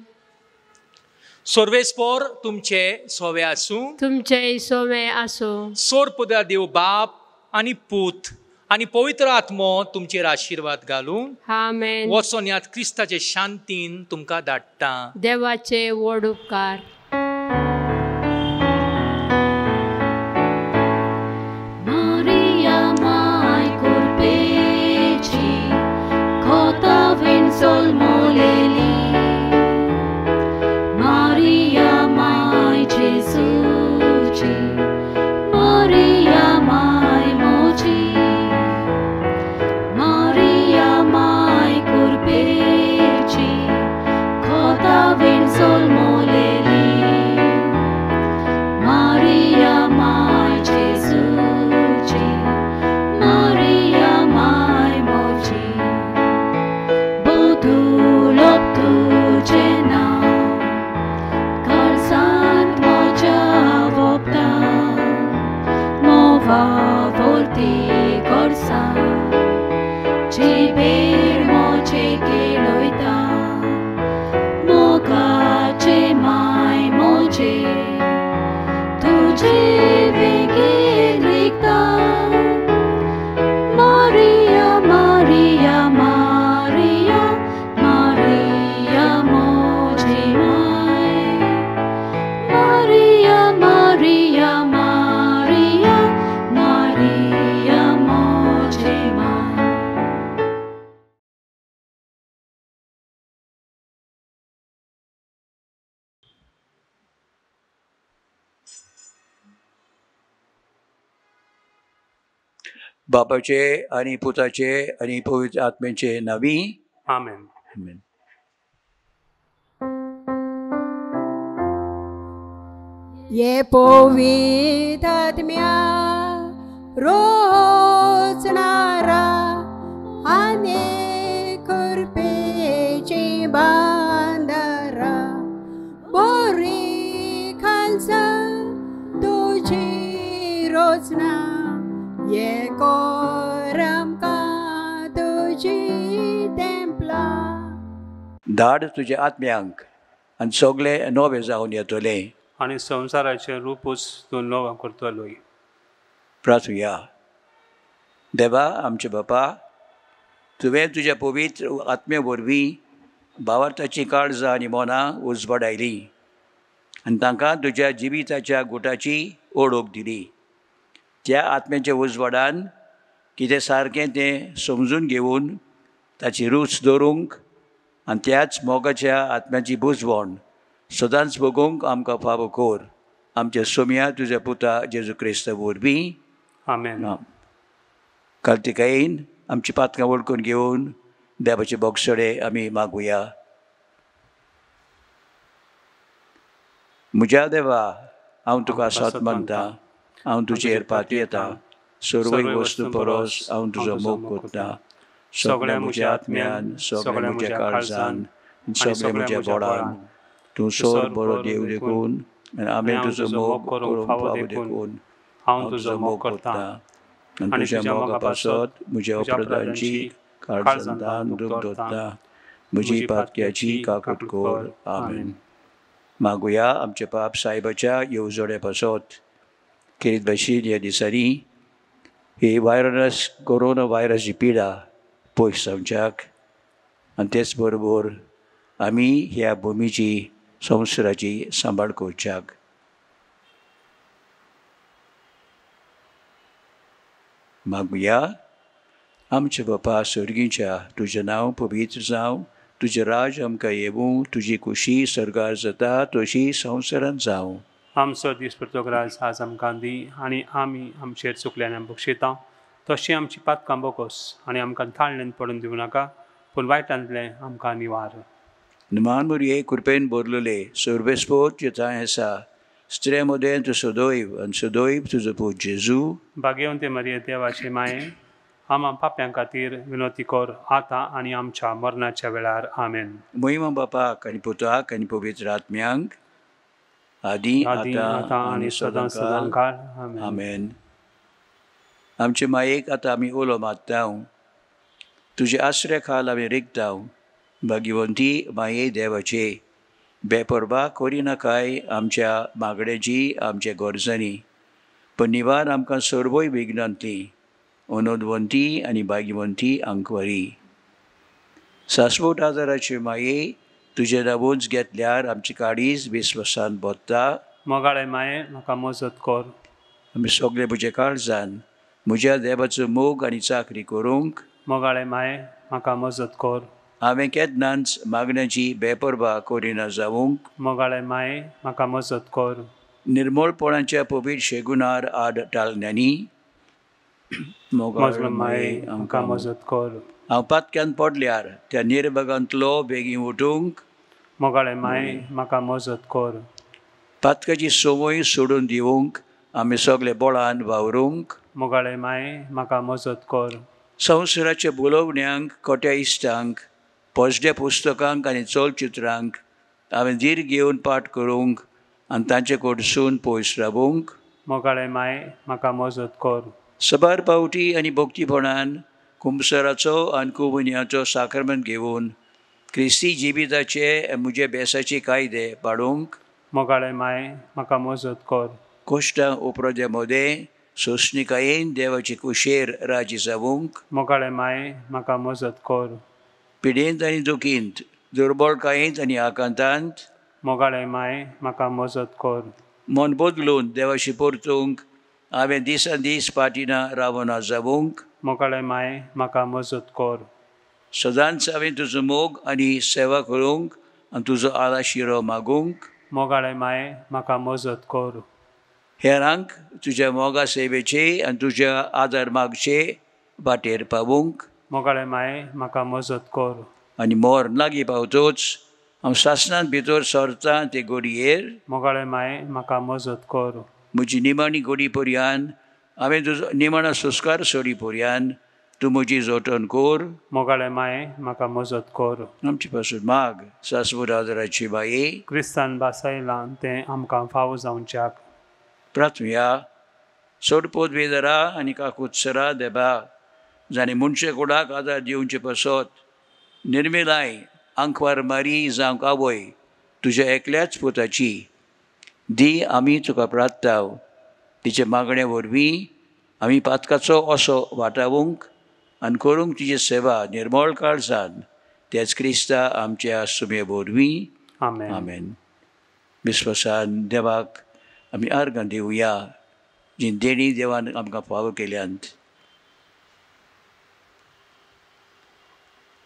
सर्वेस्पोर तुमचे सोवे आसूं. तुमचे सोवे आसूं. सोरपुदा देव बाप आनी पूत आनी पवित्र आत्मो तुमचेर आशिर्वाद घालून आमेन. वचोन ह्यात क्रिस्ताचे शांतीन तुमकां धाडटा. देवाचे व्हड उपकार. Sol moleli Maria mai Jesuci Maria mai moci Maria mai curpeci Cota vin sol moleli Maria mai Jesuci Maria mai moci volti corsa ciber moce che loita moca ce mai moce tu ce veghe ricta Maria Maria Maria Maria moce mai Maria Maria Maria Maria moce mai. बापाचे आणि पुताचे आणि पवित्र आत्म्याचे नावी. आमेन. आमेन. ये पवित्र आत्म्या रोचणारा आणि कृपेची बांधारा बोरी खालसा तुझी रोचना ये कोरमका तुझी टेंपला. धाड तुझ्या आत्म्यांक आणि सगळे नवे जावन येतले आणि संसाराचे रूपूच तूं नवो करतलोय. प्रार्थुया. देवा आमचे बापा तुवें तुज्या पवित्र आत्मे वरवीं भावार्थाची काळजां आनी मनां उजवाडायली आनी तांकां तुज्या जिविताच्या गुटाची ओळख दिली. त्या आत्म्याच्या उजवाडान कितें सारकें तें समजून घेवन ताची रूच दवरूंक आनी त्याच मोगाच्या आत्म्याची बुजवण सदांच भोगूंक आमकां फावो कोर. आमच्या सोम्या तुज्या पुता जेजू क्रिस्त वरवीं. आमेन. कार्तिकेयन आमची पातकां वळखून घेवन देवाचे बोगसडे आमी मागुया. म्हज्या देवा, हांव तुका सत म्हणटा, हांव तुजेर पाती येता. सर्व वस्तू परस हांव तुजो मोग कोत्ता. सगळ्या म्हज्या आत्म्यान, सगळ्या म्हज्या काळजान, सगळ्या म्हज्या बोडान तूं सोर बरो देव देखून आनी हांवें तुजो मोग करूंक फावो देखून हांव तुजो मोग करता. आनी तुज्या मोगा पासत म्हज्या अपराधांची काळजांतान दूख धरता. म्हजी पातक्याची काकूट कोर. आमेन. मागुया आमचे पाप सायबाच्या येवजोड्या पासत. खेरीत भाशेन ह्या दिसांनी ही कोरोना व्हायरसची पिडा पयस जावच्याक आनी तेच बरोबर आमी ह्या भुमीची संवसाराची सांबाळ करच्याक. मागुया आमचे बापा सर्गीच्या, तुजें नांव पवित्र जावं, तुजें राज आमकां येवूं, तुजी खुशी सर्गार जाता तशी संवसारांत जावं. आमचो दिसपरतो राज आज आमकां दी आनी आमी आमचेर चुकल्यान बक्षिता तशी आमची पातकां बोगोस आनी आमकां थाळणेन पडून दिवं नाका, पूण वायटांतले आमकां निवार. निमान मोरये कृपेन भरलेले सर्वेस्पोत जे थंय आसा, स्त्रे मदें तूं सदैव आनी सदैव तुजो पूत जेजू. भाग्यवंते मरिये देवाचे माये, आमा पाप्यां खातीर विनोती कर आतां आनी आमच्या मरणाच्या वेळार. आमेन. महिमा बापाक आनी पुताक आनी पवित्र आत्म्यांक आदी आतां आनी सदां काळ. आमेन. आमचे मायेक आतां आमी उलो मात्ता. तुजे आसऱ्या खाल आमी रिगता. भाग्यवंती माये देवाचे, बेपरवा करिनाकाय आमच्या मागण्याची, आमच्या गरजांनी, पण निवार आमकां सर्वय विघ्नांतली. अनोदवंती आनी भाग्यवंती आंकवारी, सासवोट आदाराचे माये, तुजे नांवूच घेतल्यार आमची काळीज विस्वासान बोत्ता. मोगाळे माये, म्हाका मजत कर. आमी सगळे म्हज्या काळजान म्हज्या देवाचो मोग आनी चाकरी करूंक. मोगाळे माये, म्हाका मजत कर. हांवें केन्नाच मागण्याची बेपरवा करिना जावूंक. मोगाळे माये, म्हाका मजत कर. निर्मळपणाच्या पवित्र शेगुणार आड टाळण्यांनी. मोगाळ माये, म्हाका मजत कर. हांव पातक्यान पडल्यार त्या निर्भगांतलो बेगीन उठूंक. मोगाळे माये, म्हाका मजत कर. पातकाची संवय सोडून दिवंक आमी सगळे बळान वावरूंक. मोगाळे माये, म्हाका मजत कर. संवसाराच्या बोलवण्यांक, खोट्या इश्टांक, पोजड्या पुस्तकांक आनी चलचित्रांक हांवें धीर घेवन पाठ करूंक आनी तांचे कडसून पयस रावूंक. मोगाळे माये, म्हाका मजत कर. सबार पावटी आनी भक्तीपणान कुंभसराचो आनी कुंभन्याचो साक्रमंत घेवन क्रिस्ती जिविताचे म्हजे बेसाचे कायदे पाडूंक. मोगाळे माये, म्हाका मजत कर. कोश्टां उपराद्या मदें सोंसणिकायेन देवाची कुशेर राजी जावूंक. मोगाळे माये, म्हाका मजत कर. पिडेंत आनी दुखींत, दुर्बळकायेंत आनी आकांतांत. मोगाळे माये, म्हाका मजत कर. मन बदलून देवाशी परतूंक हांवें दिसान दीस पाटिना रावना जावूंक. मोगाळे माये, म्हाका मजत कर. सदांच हांवें तुजो मोग आनी सेवा करूंक आनी तुजो आलाशिरो मागूंक. मोगाळे माये, म्हाका मजत कर. हेरांक तुज्या मोगा सेवेचे आनी तुज्या आदार मागचे वाटेर पावूंक. मोगाळे माये, म्हाका मजत कर. आनी मोर लागीं पावतोच हांव सासणांत भितर सरतां ते घडयेर. मोगाळे माये, म्हाका मजत कर. म्हजी निमाणी घडी पर्यान हांवें तुजो निमाणा सुस्कार सोडी पर्यान तूं म्हजी जोटण कर. मोगाळे माये, म्हाका मजत कर. आमचे पासून माग सासवड आदाराची बाये. क्रिस्तान बासायलां तें आमकां फावो जावच्याक. प्रार्थुया. सोडपोत वेदरा आनी काकुत्सरा देबा, जाणें मनशे कुडाक आदार दिवचे पासत निर्मिलाय आंकवार मारी जावंक आवय तुज्या एकल्याच पुताची दी. आमी तुका प्रार्थाव. तिचे मागणे वरवीं आमी पातकाचो असो वाटावूंक आनी करूंक तिची सेवा निर्मळ काळजान. तेच क्रिस्ता आमच्या सुमे वरवीं. आमेन. आमेन. विस्वासान देवाक आमी आर्गां दिवया जी देणी देवान आमकां फावो केल्यांत.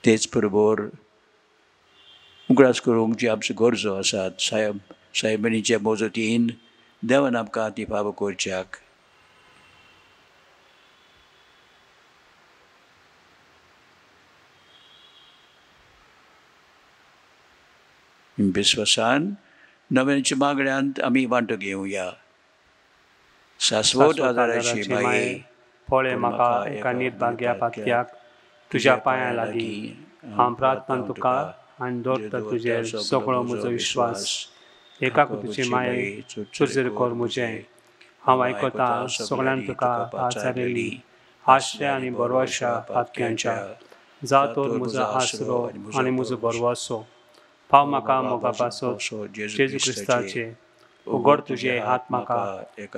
तेच बरोबर उगडास करूंक जी आमच्यो गरजो आसात सायबणीच्या मोजतीन देवान आमकां ती फावो करच्याक. विश्वासान नव्याच्या मागण्यांत आमी वांटो घेवया. शाश्वत आदाराची माये फळे म्हाका एका निर्भाग्या पातक्याक तुज्या पांयां लागीं. हांव प्रार्थना तुका आनी दवरता तुजेर सगळो म्हजो विश्वास. एकाक तुजे माये तुजेर कर मुजें. हांव आयकता सगळ्यांक तुका आचारिल्ली आश्रय आनी बरवशा पातक्यांच्या. जाव तर म्हजो आसरो आनी म्हजो बरवसो. पाव म्हाका मोगा पासो जेजू क्रिस्ताचे. उगड तुजे हात म्हाका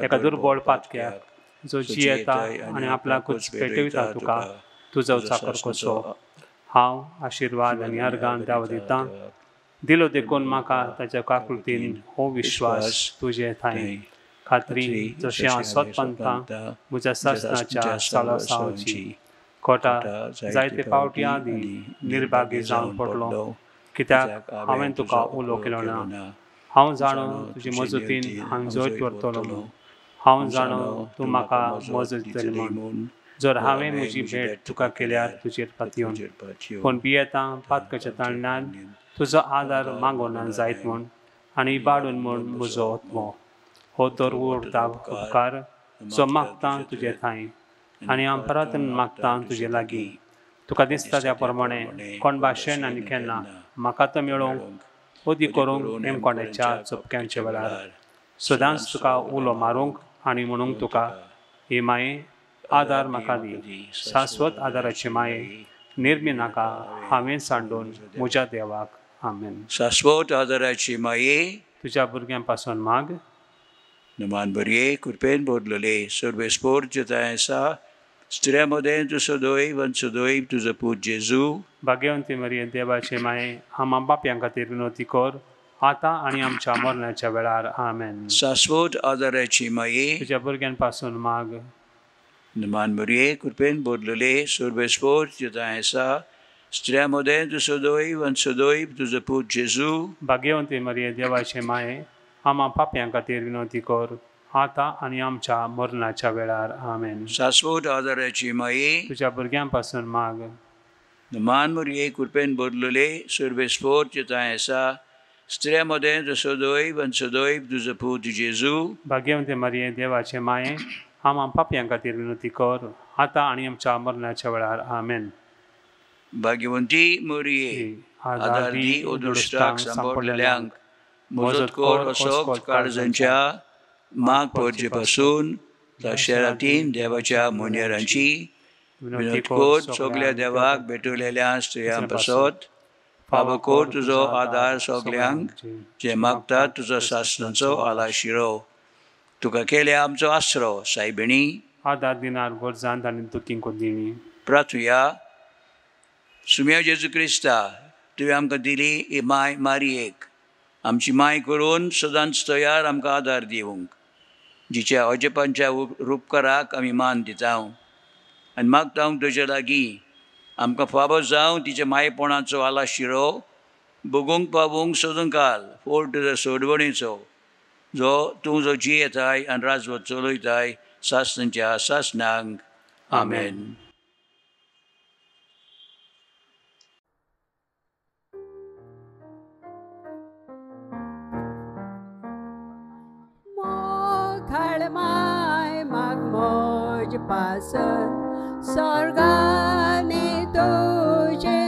एका दुर्बळ पातक्याक जो जियेता आनी आपल्याकूच पेटयता तुका तुजो चाकर कसो. हांव आशिर्वाद आनी अर्गां देवा दितां. दिलो देखून म्हाका ताच्या काकुळटीन हो विश्वास तुजे थंय. खात्री जशें हांव सतपंतां म्हज्या सासणाच्या सालासावची. कोटा जायते फावटी आदीं निर्भागी जावन पडलो कित्याक हांवें तुका उलो केलो ना. हांव जाणो तुजे मजतीन हांव जैत व्हरतलो. हांव जाणो तूं म्हाका मजत दितलें म्हूण. जर हांवें म्हजी भेट तुका केल्यार तुजेर पातयेवन. पूण भियेतां पातकाच्या ताळण्यान तुजो आदार मागोना जायत म्हूण आनी इबाडून म्हूण म्हजो आत्मो. हो तर उरता उपकार जो मागतां तुजे थंय. आनी हांव परत मागतां तुजे लागीं. तुका दिसता त्या प्रमाणे कोण भाशेन आनी केन्ना म्हाका तो मेळोवंक उदी करूंक नेमकोण्याच्या चुपक्यांच्या वेळार. सदांच तुका उलो मारूंक आनी म्हणूंक तुका हे माये आदार म्हाका दी. शाश्वत आदाराचे माये निर्मी नाका हांवें सांडून म्हज्या देवाक. आमेन. शाश्वत आदाराची माये तुज्या भुरग्यां पासून माग. नमान बरये कृपेन बोदलेले सर्वेस्पोर जिताय आसा स्त्रियामध्ये तू सदैव आनी सदैव तुजो पूत जेजू. भाग्यवंती मरिये देवाचे माये आम्हा बापयां खातीर विनोती कर आतां आनी आमच्या मरणाच्या वेळार. आमेन. शाश्वत आदाराची माये तुज्या भुरग्यां पासून माग. नमान बरये कृपेन बोदलेले सर्वेस्पोर जिताय आसा स्त्रियामध्ये तू सदैव आनी सदैव तुजो पूत जेजू. भाग्यवंती मरिये देवाचे माये आम्हा पापयां खातीर विनोती कर आतां आनी आमच्या मरणाच्या वेळार. आमेन. शाश्वत आदाराची माये तुज्या भुरग्यां पासून माग. नमान मरिये कृपेन बोदलेले सर्वेस्पोर जिताय आसा स्त्रियामध्ये तू सदैव आनी सदैव तुजो पूत जेजू. भाग्यवंती मरिये देवाचे माये आम्हा पापयां खातीर विनोती कर आतां आनी आमच्या मरणाच्या वेळार. आमेन. भाग्यवंती मरिये आदार दी ओदुश्टाक सांपडलेल्यांक मजत कर असो काळजांच्या माग पडचे पासून शहरातीन देवाच्या मुनेरांची विनोद कर. सगल्या देवाक भेटलेल्या स्त्रियां पासत फावो कर तुजो आदार सगल्यांक जे मागतात तुजो सासणाचो आलाशिरो. तुका केल्या आमचो आसरो सायबिणी. आदार दिनार गरजांत आनी दुखींक दिणी. प्रार्थुया. सुम्या जेजू क्रिस्ता तुवें आमकां दिली ही माय मारयेक आमची माय करून सदांच तयार आमकां आदार दिवंक. जिच्या अजेपांच्या उपकाराक आमी मान दिता आनी मागता तुजे लागीं आमकां फावो जावं तिच्या मायेपणाचो आलाशिरो बगूंक पावूंक सदंकाल फोड तुजो सोडवणेचो जो तूं जो जियेताय आनी राजवट चलयताय सासणांच्या सासणांक. आमेन. माय माग मोज पासन स्वर्गाने तुझे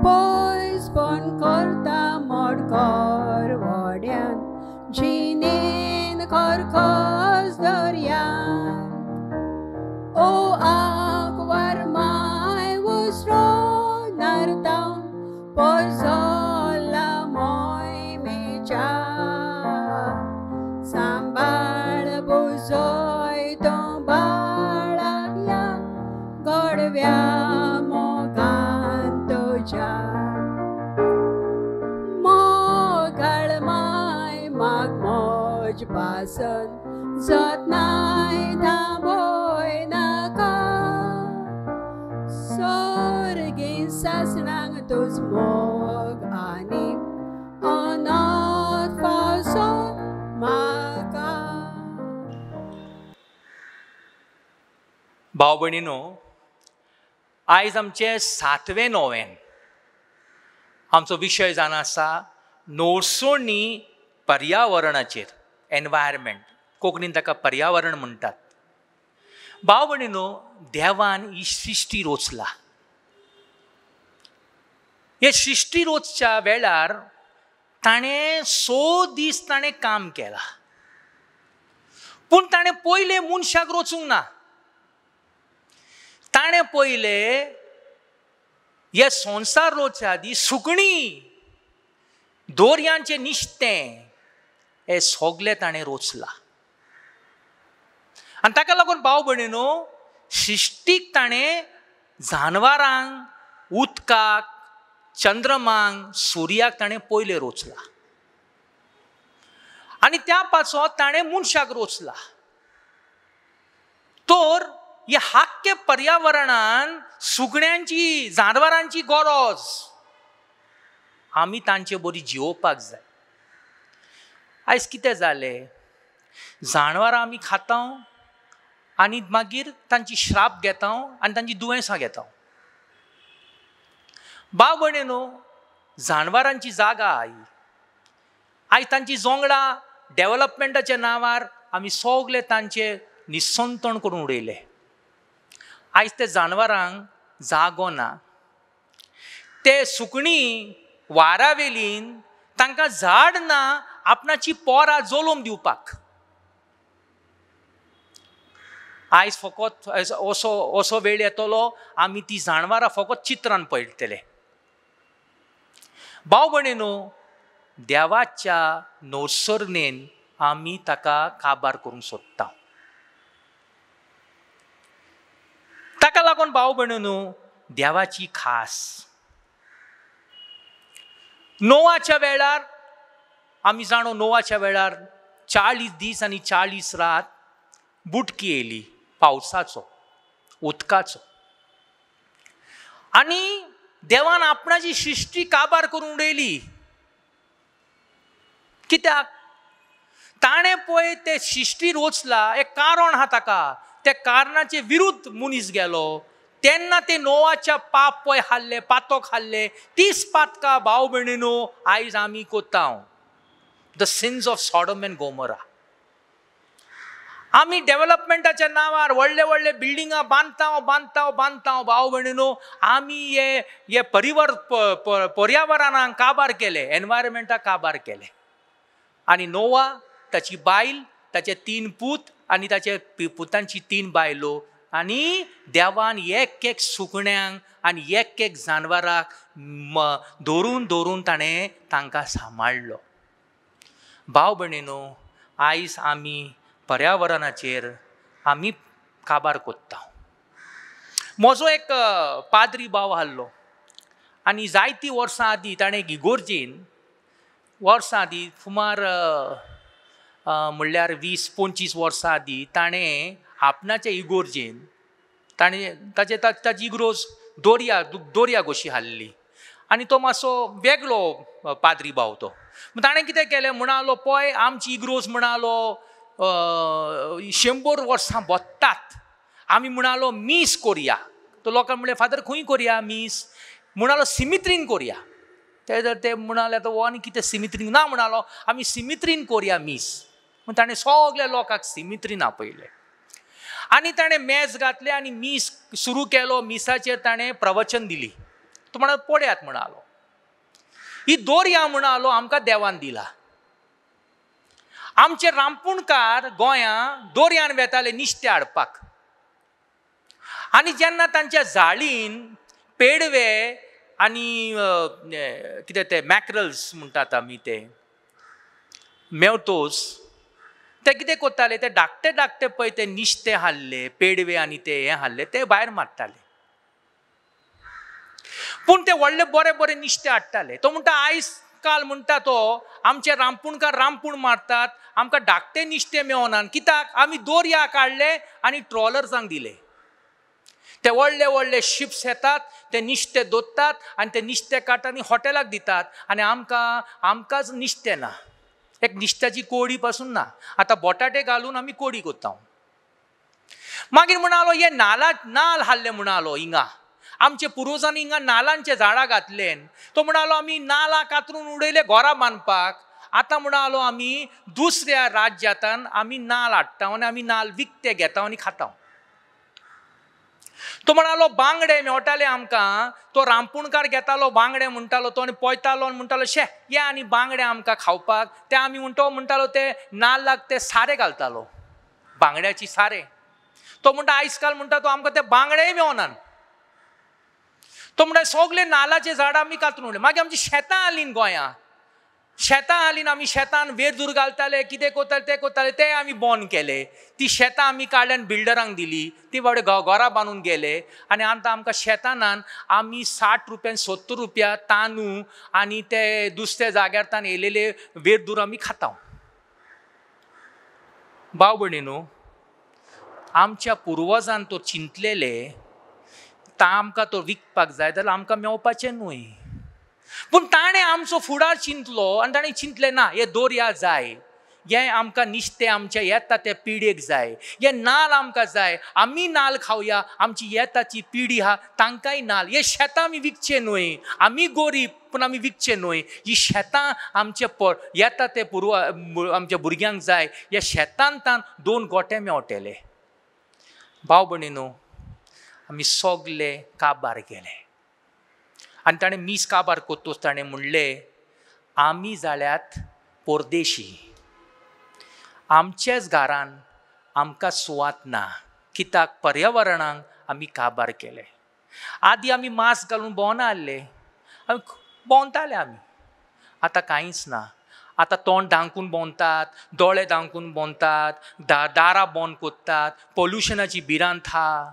पयस पण करता मोडकर वड्यान जिनेन खरखस दर्यान. ओ आकवार माय उसरो नारतावन पयसोला मोयमेच्या. सांबाळ बुजोय तो बाळाल्या गोडव्या मोगान तुझ्या. मोगाळ माय माग मोज पासन जतनाय थांबोय नाका. सर्गी सासणांक तुज मोग आनी अनाथ फावसो म्हाका. भाव भयणीनो, आयज आमचें 7वें नोवेन. आमचो विशय जावन आसा नोर्सोणी पर्यावरणाचेर, एनवायरमेंट. कोंकणीन ताका पर्यावरण म्हणटात. भाव भयणीनो, देवान ही सृश्टी रचला. हे सृश्टी रचच्या वेळार ताणें 6 दीस ताणें काम केलां. पूण ताणें पयले मनशाक रचूंक ना. ताणें पयले हे संवसार रचच्या आदी सुकणीं, दोरयांचें निश्तें हें सगळें ताणें रचलां. आनी ताका लागून भाव भयणीनो, सृश्टीक ताणें जानवरांक, उदकाक, चंद्रमांक, सुर्याक ताणें पयले रचलां. आनी त्या पासत ताणें मनशाक रचला. तर ह्या हाक्य पर्यावरणान सुकण्यांची, जानवरांची गरज आमी तांचे बरी जिवोवपाक जाय. आयज कितें जालें, जानवरां आमी खाता आनी मागीर तांची श्राप घेता आनी तांची दुयेंसां घेता. भाव भयणीनो, जानवरांची जागा आयज तांची जोंगडा डेव्हलपमेंटाच्या नांवार आमी सगळे तांचे निसंतण करून उडयले. आयज ते जानवरांक जागो ना. ते सुकणीं वारावेलीन तांकां झाड ना आपणाची पोरां जोलोवन दिवपाक. आयज फकत असो वेळ येतलो आमी ती जानवरां फकत चित्रान पळयतले. भाव भयणीनो, देवाच्या नोर्सरणेन आमी ताका काबार करूंक सोदता. ताका लागून भाव भयणीनो, देवाची खास नोवाच्या वेळार आमी जाणो, नोवाच्या वेळार 40 दीस आनी 40 रात बुडकी येयली पावसाचो, उदकाचो. आनी देवान आपणाची सृश्टी काबार करून उडयली. कित्याक? ताणें पळय ते सृश्टी रचला, एक कारण आहा ताका. त्या कारणाचे विरुद्ध मनीस गेलो तेन्ना ते नोवाच्या पाप पळय हाडले, पातक हाडले. तीच पातकां भाव भयणीनो आयज आमी कोत्ता. The sins of Sodom and Gomorrah. आमी डेव्हलपमेंटाच्या नांवार व्हडले व्हडले बिल्डिंगां बांदता भाव भयणीनो. आमी हे पर्यावरणाक काबार केले, एनवायरमेंटाक काबार केले. आनी नोवा, ताची बायल, ताचे 3 पूत आनी ताचे पुतांची 3 बायलो, आनी देवान एक सुकण्यांक आनी एक जानवराक धरून ताणें तांकां सांबाळलो. भाव भयणीनो, आयज आमी पर्यावरणाचेर आमी काबार कोत्ता. म्हजो एक पाद्री भाव आहलो आनी जायतीं वर्सां आदीं ताणें इगोर्जेन वर्सां आदीं सुमार म्हणल्यार 20-25 वर्सां आदीं ताणें आपणाच्या इगोर्जेन ताची इग्रोज दोर्या कशी हाडली. आनी तो मातसो वेगळो पाद्री भाव तो. ताणें कितें केलें म्हणलो, पळय आमची इग्रोज म्हणलो 100 वर्सां बसतात. आमी म्हणलो मीस कोरया. तो लोकांक म्हणलें, फादर खंय कोरया मीस? म्हणलो सिमित्रीन कोरया. ते म्हणले, तो आनी कितें सिमित्रीन? ना म्हणलो आमी सिमित्रीन कोरया मीस. म्हण ताणें सगळ्या लोकांक सिमित्रीन आपयलें. आनी ताणें मेज घातलें आनी मीस सुरू केलो. मिसाचेर ताणें प्रवचन दिली. तो म्हणलो पळयात म्हणलो, ही दोर्या म्हणलो आमकां देवान दिला. आमचे रामपुणकार गोंयां दोर्यान वेताले निश्ते हाडपाक. आनी जेन्ना तांच्या जाळीन पेडवे आनी कितें ते मॅक्रल्स म्हणटात आमी, ते मेवतोस, ते कितें कोत्ताले, ते धाकटे पळय ते निश्ते हाडले, पेडवे आनी ते हें हाडले, ते भायर मारताले. पूण ते व्हडले बरे निश्ते हाडटाले. तो म्हणटा आयज काल म्हणटा तो आमचे रामपुणकार रामपूण मारतात, आमकां धाकटे निश्ते मेवनात. कित्याक? आमी दोर्या काडले आनी ट्रॉलर्सांक दिले. ते व्हडले शिप्स येतात, ते निश्ते दोत्तात आनी ते निश्ते काडटात आनी हॉटेलाक दितात. आनी आमकांच निश्ते ना. एक निश्त्याची कोडी पासून ना. आतां बटाटे घालून आमी कोडी कोत्ता. मागीर म्हणलो हे नाल हाडले म्हणलो हिंगा. आमचे पुर्वजांनी हिंगा नाल्लांचे झाडां घातले. तो म्हणालो आमी नाल्लां कातरून उडयले घरां बांदपाक. आतां म्हणालो आमी दुसऱ्या राज्यांतान आमी नाल्ल हाडटा आनी आमी नाल्ल विकते घेता आनी खाता. तो म्हणालो बांगडे मेवटाले आमकां. तो रामपुणकार घेतालो बांगडे म्हणटालो तो आनी पळयतालो आनी म्हणटालो शे या आनी बांगडे आमकां खावपाक. ते आमी म्हणटालो ते नाल्लाक ते सारे घालतालो, बांगड्याची सारे. तो म्हणटा आयज काल म्हणटा तो आमकां ते बांगडेय मेवनान. तो म्हणटा सगळे नाल्लाचे झाडां आमी कातरून उडले. मागीर आमची शेतां आयलीं गोंयां. शेतां हालीन आमी शेतान वेरदूर घालताले, कितें कोत्ताले ते आमी बंद केले. ती शेतां आमी काडल्यान बिल्डरांक दिली. ती बाबडे घरां बांदून गेले. आनी आतां आमकां शेतानान आमी 60 रुपयान 70 रुपया तांदूळ आनी ते दुसऱ्या जाग्यार येयलेले वेरदूर आमी खाता. भाव भयणीनो, आमच्या पुर्वजान तो चिंतलेले आमकां तो विकपाक जाय जाल्यार आमकां मेवपाचें न्हय. पूण ताणें आमचो फुडार चिंतलो आनी ताणें चिंतलें ना हे दोर्या जाय, हें आमकां निश्तें आमच्या येता त्या पिडेक जाय, हे नाल्ल आमकां जाय, आमी नाल्ल खावया, आमची येताची पिडी आहा तांकांय नाल्ल. हे शेतां आमी विकचें न्हय, आमी गरीब पूण आमी विकचें न्हय. ही शेतां आमचे येता ते आमच्या भुरग्यांक जाय. ह्या शेतांतान 2 गोटे मेवटेले. भाव भयणीनो, आमी सगळे काबार गेले. आनी ताणें मीस काबार कोत्तोच ताणें म्हणलें आमी जाल्यात परदेशी, आमचेच घरान आमकां सुवात ना, कित्याक पर्यावरणाक आमी काबार केले. आदीं आमी मास्क घालून भोंवना आसले, आमी भोंवताले आमी. आतां कांयच ना. आतां तोंड धांकून भोंवतात, दोळे धांकून भोंवतात, दारां बंद कोत्तात, पोल्युशनाची भिरांत आहा,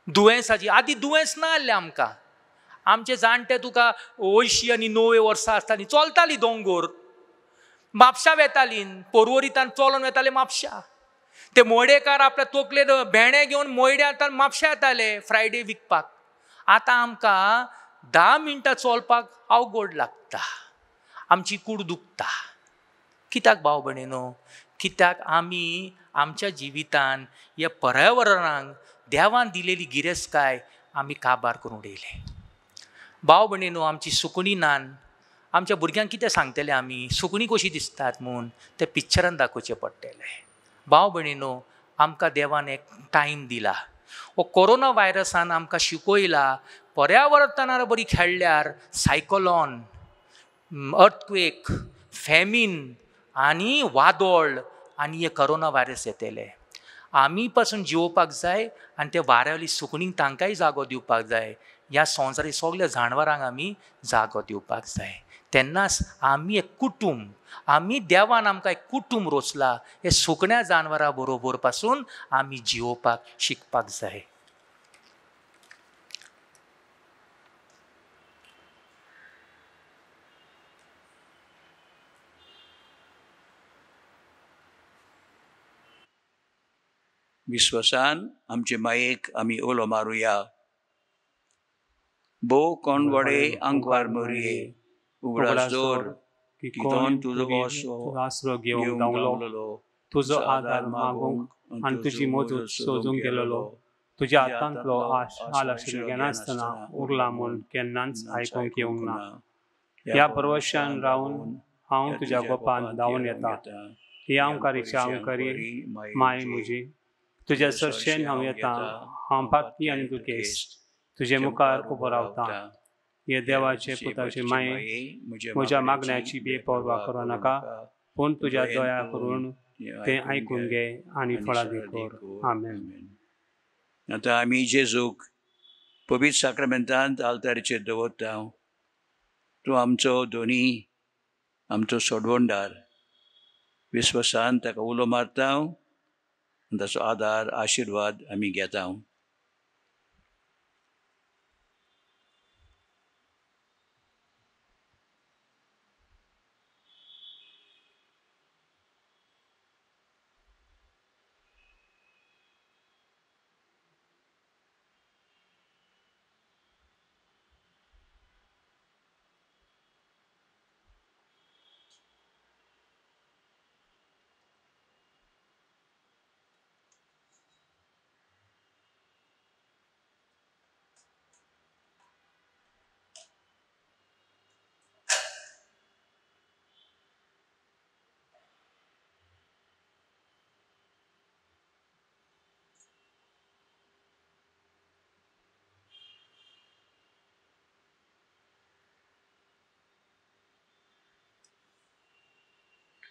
दुयेंसाची. आदीं दुयेंस ना आसलें आमकां. आमचे जाणटे तुका 80 आनी 90 वर्सां आसतालीं, चलतालीं दोंगोर, म्हापशा वेतालीं, पर्वरीतान चलोन वेताले म्हापशा. ते मोडेकार आपल्या तकलेन भेणे घेवन मोयड्यातान म्हापशा येताले फ्रायडे विकपाक. आतां आमकां 10 मिनटां चलपाक अवघड लागता, आमची कूड दुखता. कित्याक भाव भयणीनो? कित्याक आमी आमच्या जिवितान ह्या पर्यावरणाक देवान दिलेली गिरेस्तकाय आमी काबार करून उडयले. भाव भयणीनो, आमची सुकणीं नान. आमच्या भुरग्यांक कितें सांगतले आमी सुकणीं कशीं दिसतात म्हूण? ते पिक्चरान दाखोवचें पडटलें. भाव भयणीनो, आमकां देवान एक टायम दिला. हो कोरोना व्हायरसान आमकां शिकयला पर्यावरणान बरी खेळ्ळ्यार सायक्लोन, अर्थक्वेक, फॅमीन आनी वादळ आनी हे कोरोना व्हायरस येतले. आमी पासून जिवोवपाक जाय आनी ते वाऱ्यावयली सुकणींक तांकांय जागो दिवपाक जाय. ह्या संवसारी सगळ्या जानवरांक आमी जागो दिवपाक जाय. तेन्नाच आमी एक कुटुंब, आमी देवान आमकां एक कुटुंब रचला. हे सुकण्या जानवरां बरोबर पासून आमी जिवोवपाक शिकपाक जाय. विश्वासान आमचे मायेक आमी ओलो मारुया. बो कोण वडे आंकवार मरिये, उगडास दोर की कोण तुजो आसरो घेवंक धांवलो, तुजो आदार मागूंक आनी तुजी मदत सोदूंक गेलोलो. तुज्या हातांतलो हाल आशिल्लो नासतना उरला म्हूण केन्नाच आयकूंक येवंक ना. ह्या परवशान रावन हांव तुज्या गोपान धांवन येता. ही अवकारीच्या अवकारी माय म्हजी, तुज्या सरशेन हांव येता. हांव पापी आनी दुखेस्त तुजे मुखार उबो रावता. हे देवाचे पुताचे माये, म्हज्या मागण्याची बेपर्वा करूं नाका, पूण तुज्या दया करून तें आयकून घे आनी फळादी कर. आमेन. आतां आमी जेजूक पवित्र साक्रामेंतांत आल्तारीचेर दवरता. तूं आमचो धोनी, आमचो सोडवणदार. विस्वासान ताका उलो मारता आनी ताचो आदार आशिर्वाद आमी घेता.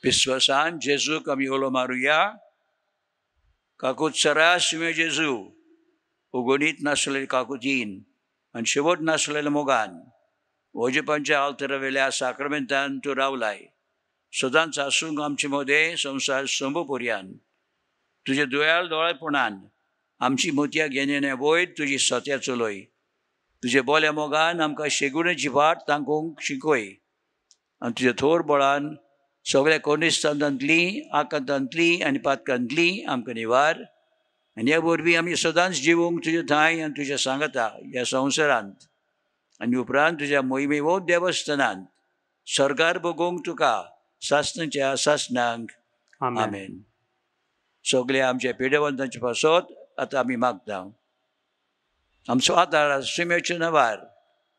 विश्वासान जेजूक आमी ओलो मारुया. काकुत्सरा सुमे जेजू उगोनीत नासलेले काकुतीन आनी शेवट नासलेल्या मोगान ओजेपांच्या आल्तरा वेल्या साक्रमेंतान तूं रावलाय. सदांच आसूंक आमचे मोदे संवसार संभोपर्यान तुजे दोयाल दोळेपणान आमची मोतयां घेणे वयर तुजी सत्या चलय. तुजे बोल्या मोगान आमकां शेगुणेची वाट तांकोवंक शिकय आनी तुज्या थोर बळान सगळ्या कोनिस्तांतली आकांतांतली आनी पातकांतली आमकां निवार. आनी ह्या वरवीं आमी सदांच जिवूंक तुजे थंय आनी तुज्या सांगाता ह्या संवसारांत आनी उपरांत तुज्या मोहिमेवो देवस्थानांत सरकार बगोवंक तुका सासणाच्या सासणांक. आमेन. सगळ्या आमच्या पिडेवंतांचे पासत आतां आमी मागता. आमचो आदार सुम्याच्या नवार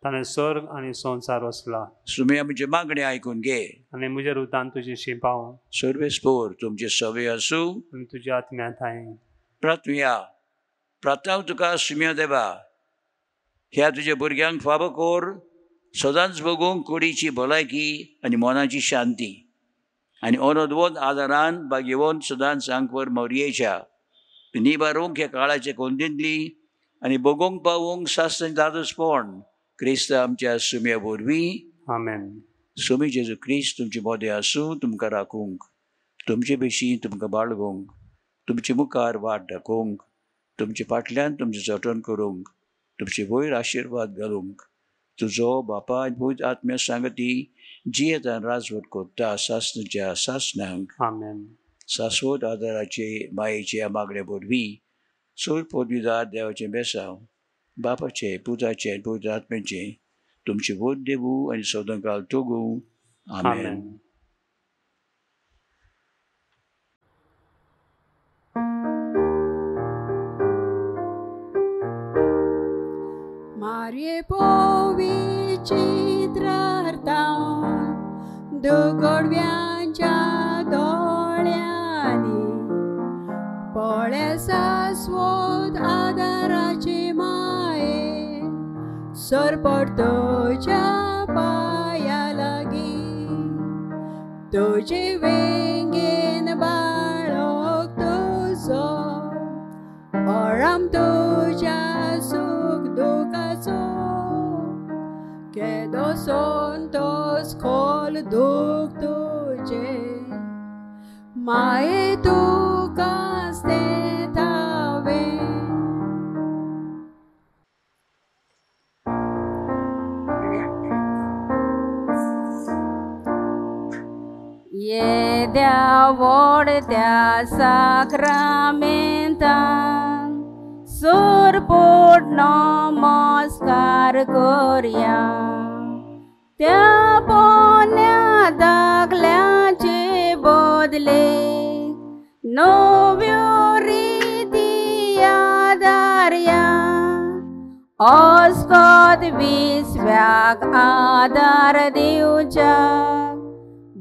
ताणें स्वर्ग आनी संवसार वसला. सुमी आमचे मागणे आयकून घे आनी म्हज्या रुतान तुजी शिंपाव सर्वेस्पोर तुमचे सवय आसूं. आनी तुज्या आत्म्या थाय. प्रार्थुया. प्रार्थना तुका सुम्या देवा ह्या तुज्या भुरग्यांक फाबो कोर सदांच बगूंक कुडीची भलायकी आनी मनाची शांती आनी अनदवत आदारान बागेवोन सदांच आंकवर मौर्येच्या निबारूंक ह्या काळाच्या कोंदींतली आनी बगोवंक पावूंक सासण दादोसपण क्रिस्त आमच्या सुम्या वरवीं. आमेन. सुमी जेजू क्रिस्त तुमचे मोदे आसूं तुमकां राखूंक तुमचे भशेन तुमकां बाळगूंक तुमचे मुखार वाट दाखोवंक तुमचे फाटल्यान तुमचें जतन करूंक तुमचे वयर आशिर्वाद घालूंक तुजो बापा आनी पवित्र आत्म्या सांगती जियेत आनी राजवट कोत्ता सासणाच्या सासणांक. आमेन. शाश्वत आदाराचे मायेचे मागणे वरवीं सोय पदवीदार देवाचे बेसांव बापाचे पुताचे आनी पवित्र आत्म्याचे तुमचे वोट देवू आनी सदांकाळ तोगू. आमेन. Marie povici trartaun दुगडव्यांच्या दोळ्यांनी पळे सासवत आदाराची माये सरपडतोच्या पाया लागी तुजे वेंगेन बाळोक तुजो आराम तुज्या सुख दुखाचो केदो संतोष खोल दुख तुजे माये तुकाच देतावे. येद्या वोडत्या साक्रामेंतान सुरपोट नमस्कार करूया त्या पोन्या दाखल्याचे बदले नव्यो रिती आदार्या अस्कोत विश्वाक आदार दिवच्या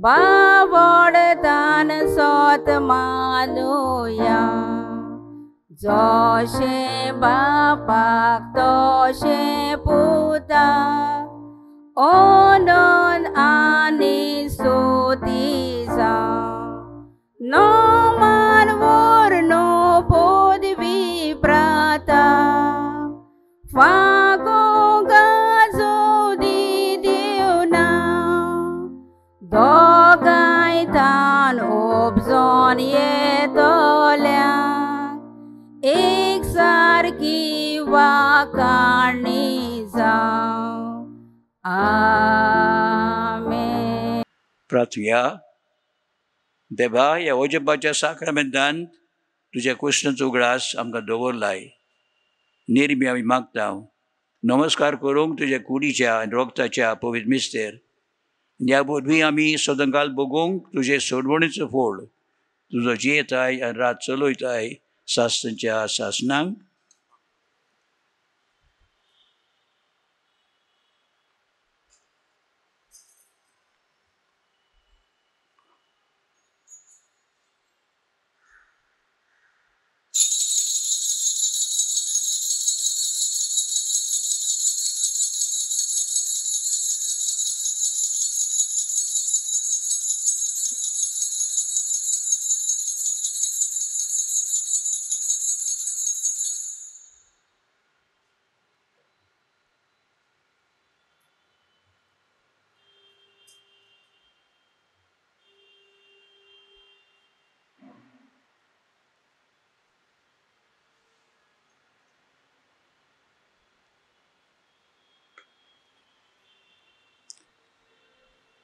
बावडतान सोत मानुया जशे बापाक तशे पुताक ओनन आनी स्तुती जावं नो मानवर नो पदवी प्राताप फागो गाजो दी देवना दोगाय तान उपजोन येतोल्याक एक सारकी वाकाणी जावं. आमेन. प्रार्थुया. देवा ह्या ओजेपाच्या साक्रामेंतांत तुज्या कृष्णाचो उगडास आमकां दवरलाय. नेरमी आमी मागता नमस्कार करूंक तुज्या कुडीच्या आनी रोगताच्या पवित्र मिस्तेर ह्या वरवीं आमी सदांकाळ बगोवंक तुजे सोडवणेचो फोड तुजो जियेताय आनी रात चलयताय सासणाच्या सासणांक.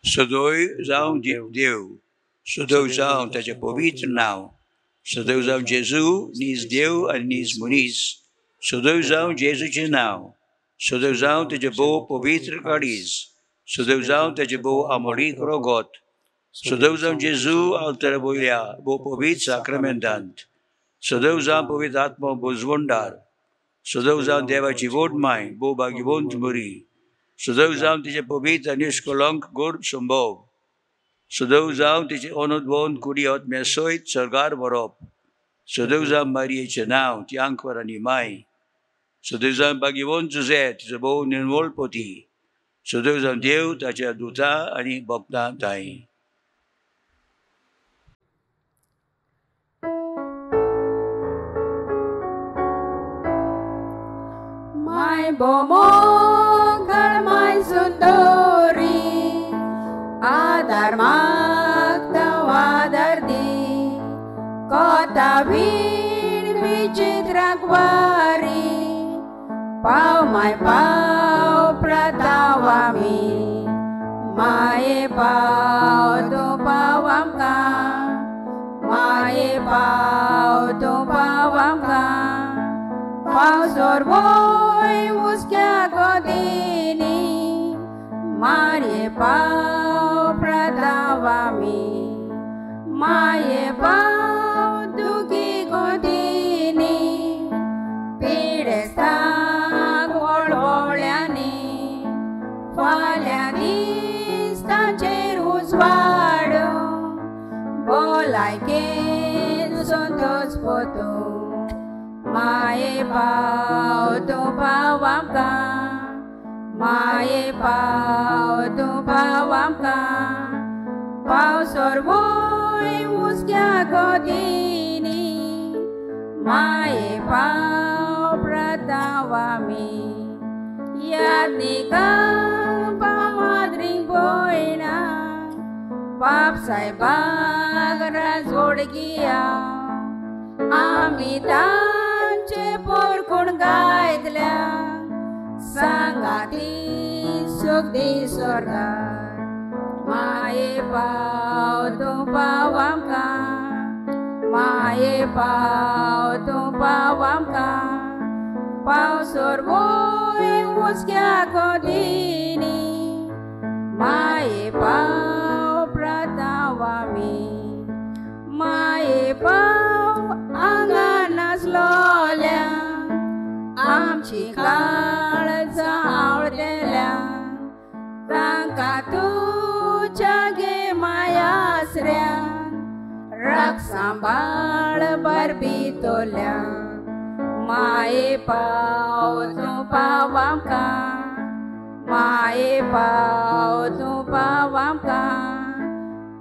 सदैव जावं देव, सदैव जावं ताचें पवित्र नांव, सदैव जावं जेजू नीज देव आनी नीज मनीस, सदैव जावं जेजूचें नांव, सदैव जावं ताचें भोव पवित्र काळीज, सदैव जावं ताचें भोव आमोणीक रोगोत, सदैव जावं जेजू आल्तारा वयल्या भोव पवित्र साक्रामेंतांत, सदैव जावं पवित्र आत्मा बुजवंडार, सदैव जावं देवाची व्हड माय भोव भाग्यवंत मरी, सदैव जावं तिचे पवित्र आनी निश्कलंक गोड संभव, सदैव जावं तिचे अनोदवंत कुडी आत्म्या सयत सर्गार व्हरप, सदैव जावं मारयेचें नांव ती आंकवर आनी माय, सदैव जावं भाग्यवंत जुझे तिचो भोव निर्मळ पोती, सदैव जावं देव ताच्या दुतां आनी भक्तां ताई. माय बोमोगळ माय सुंदरी आधार मागता आधार दी कोता वीण विचित्राक वारी पाव माय पाव प्रताव आमी माये पाव तूं पाव आमकां माये पाव तूं पाव आमकां पाव सोरवोय उस्क्या गोदीनी माये पाव प्रताव आमी माये पाव दुखी गोदीनी पिडेस्ताक वळवळ्यांनी फाल्यां दीस तांचेर उजवाड भलायकेन संतोष पोतू माये पाव तूं पाव आमकां माये पाव तूं पाव आमकां पाव सोरवोय उस्क्या गोदीनी माये पाव प्रताव आमी यादनिका पावाद्रींक बोयना बाप सायबाक राजवड गिया आमी तांचे पोरकूण गायतल्या सांगाती सुखदी सोरगार माये पाव तूं पाव आमकां माये पाव तूं पाव आमकां पाव सोरवोय उस्क्या गोदीनी माये पाव प्रताव आमी माये पाव आंगार नाचलोल्या आमची काळजां आवडलेल्या तांकां तुज्या गे माया आसऱ्यान राख सांबाळ बरबी तोल्या माये पाव तूं पाव आमकां माये पाव तूं पाव आमकां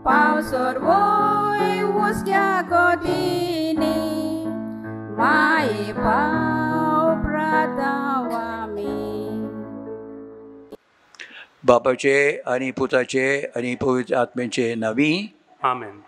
पाव सोरवोय उस्क्या गोदीनी माये पाव प्रताव आमी. बापाचे आनी पुताचे आनी पवित्र आत्म्याचे नांवी आमेन.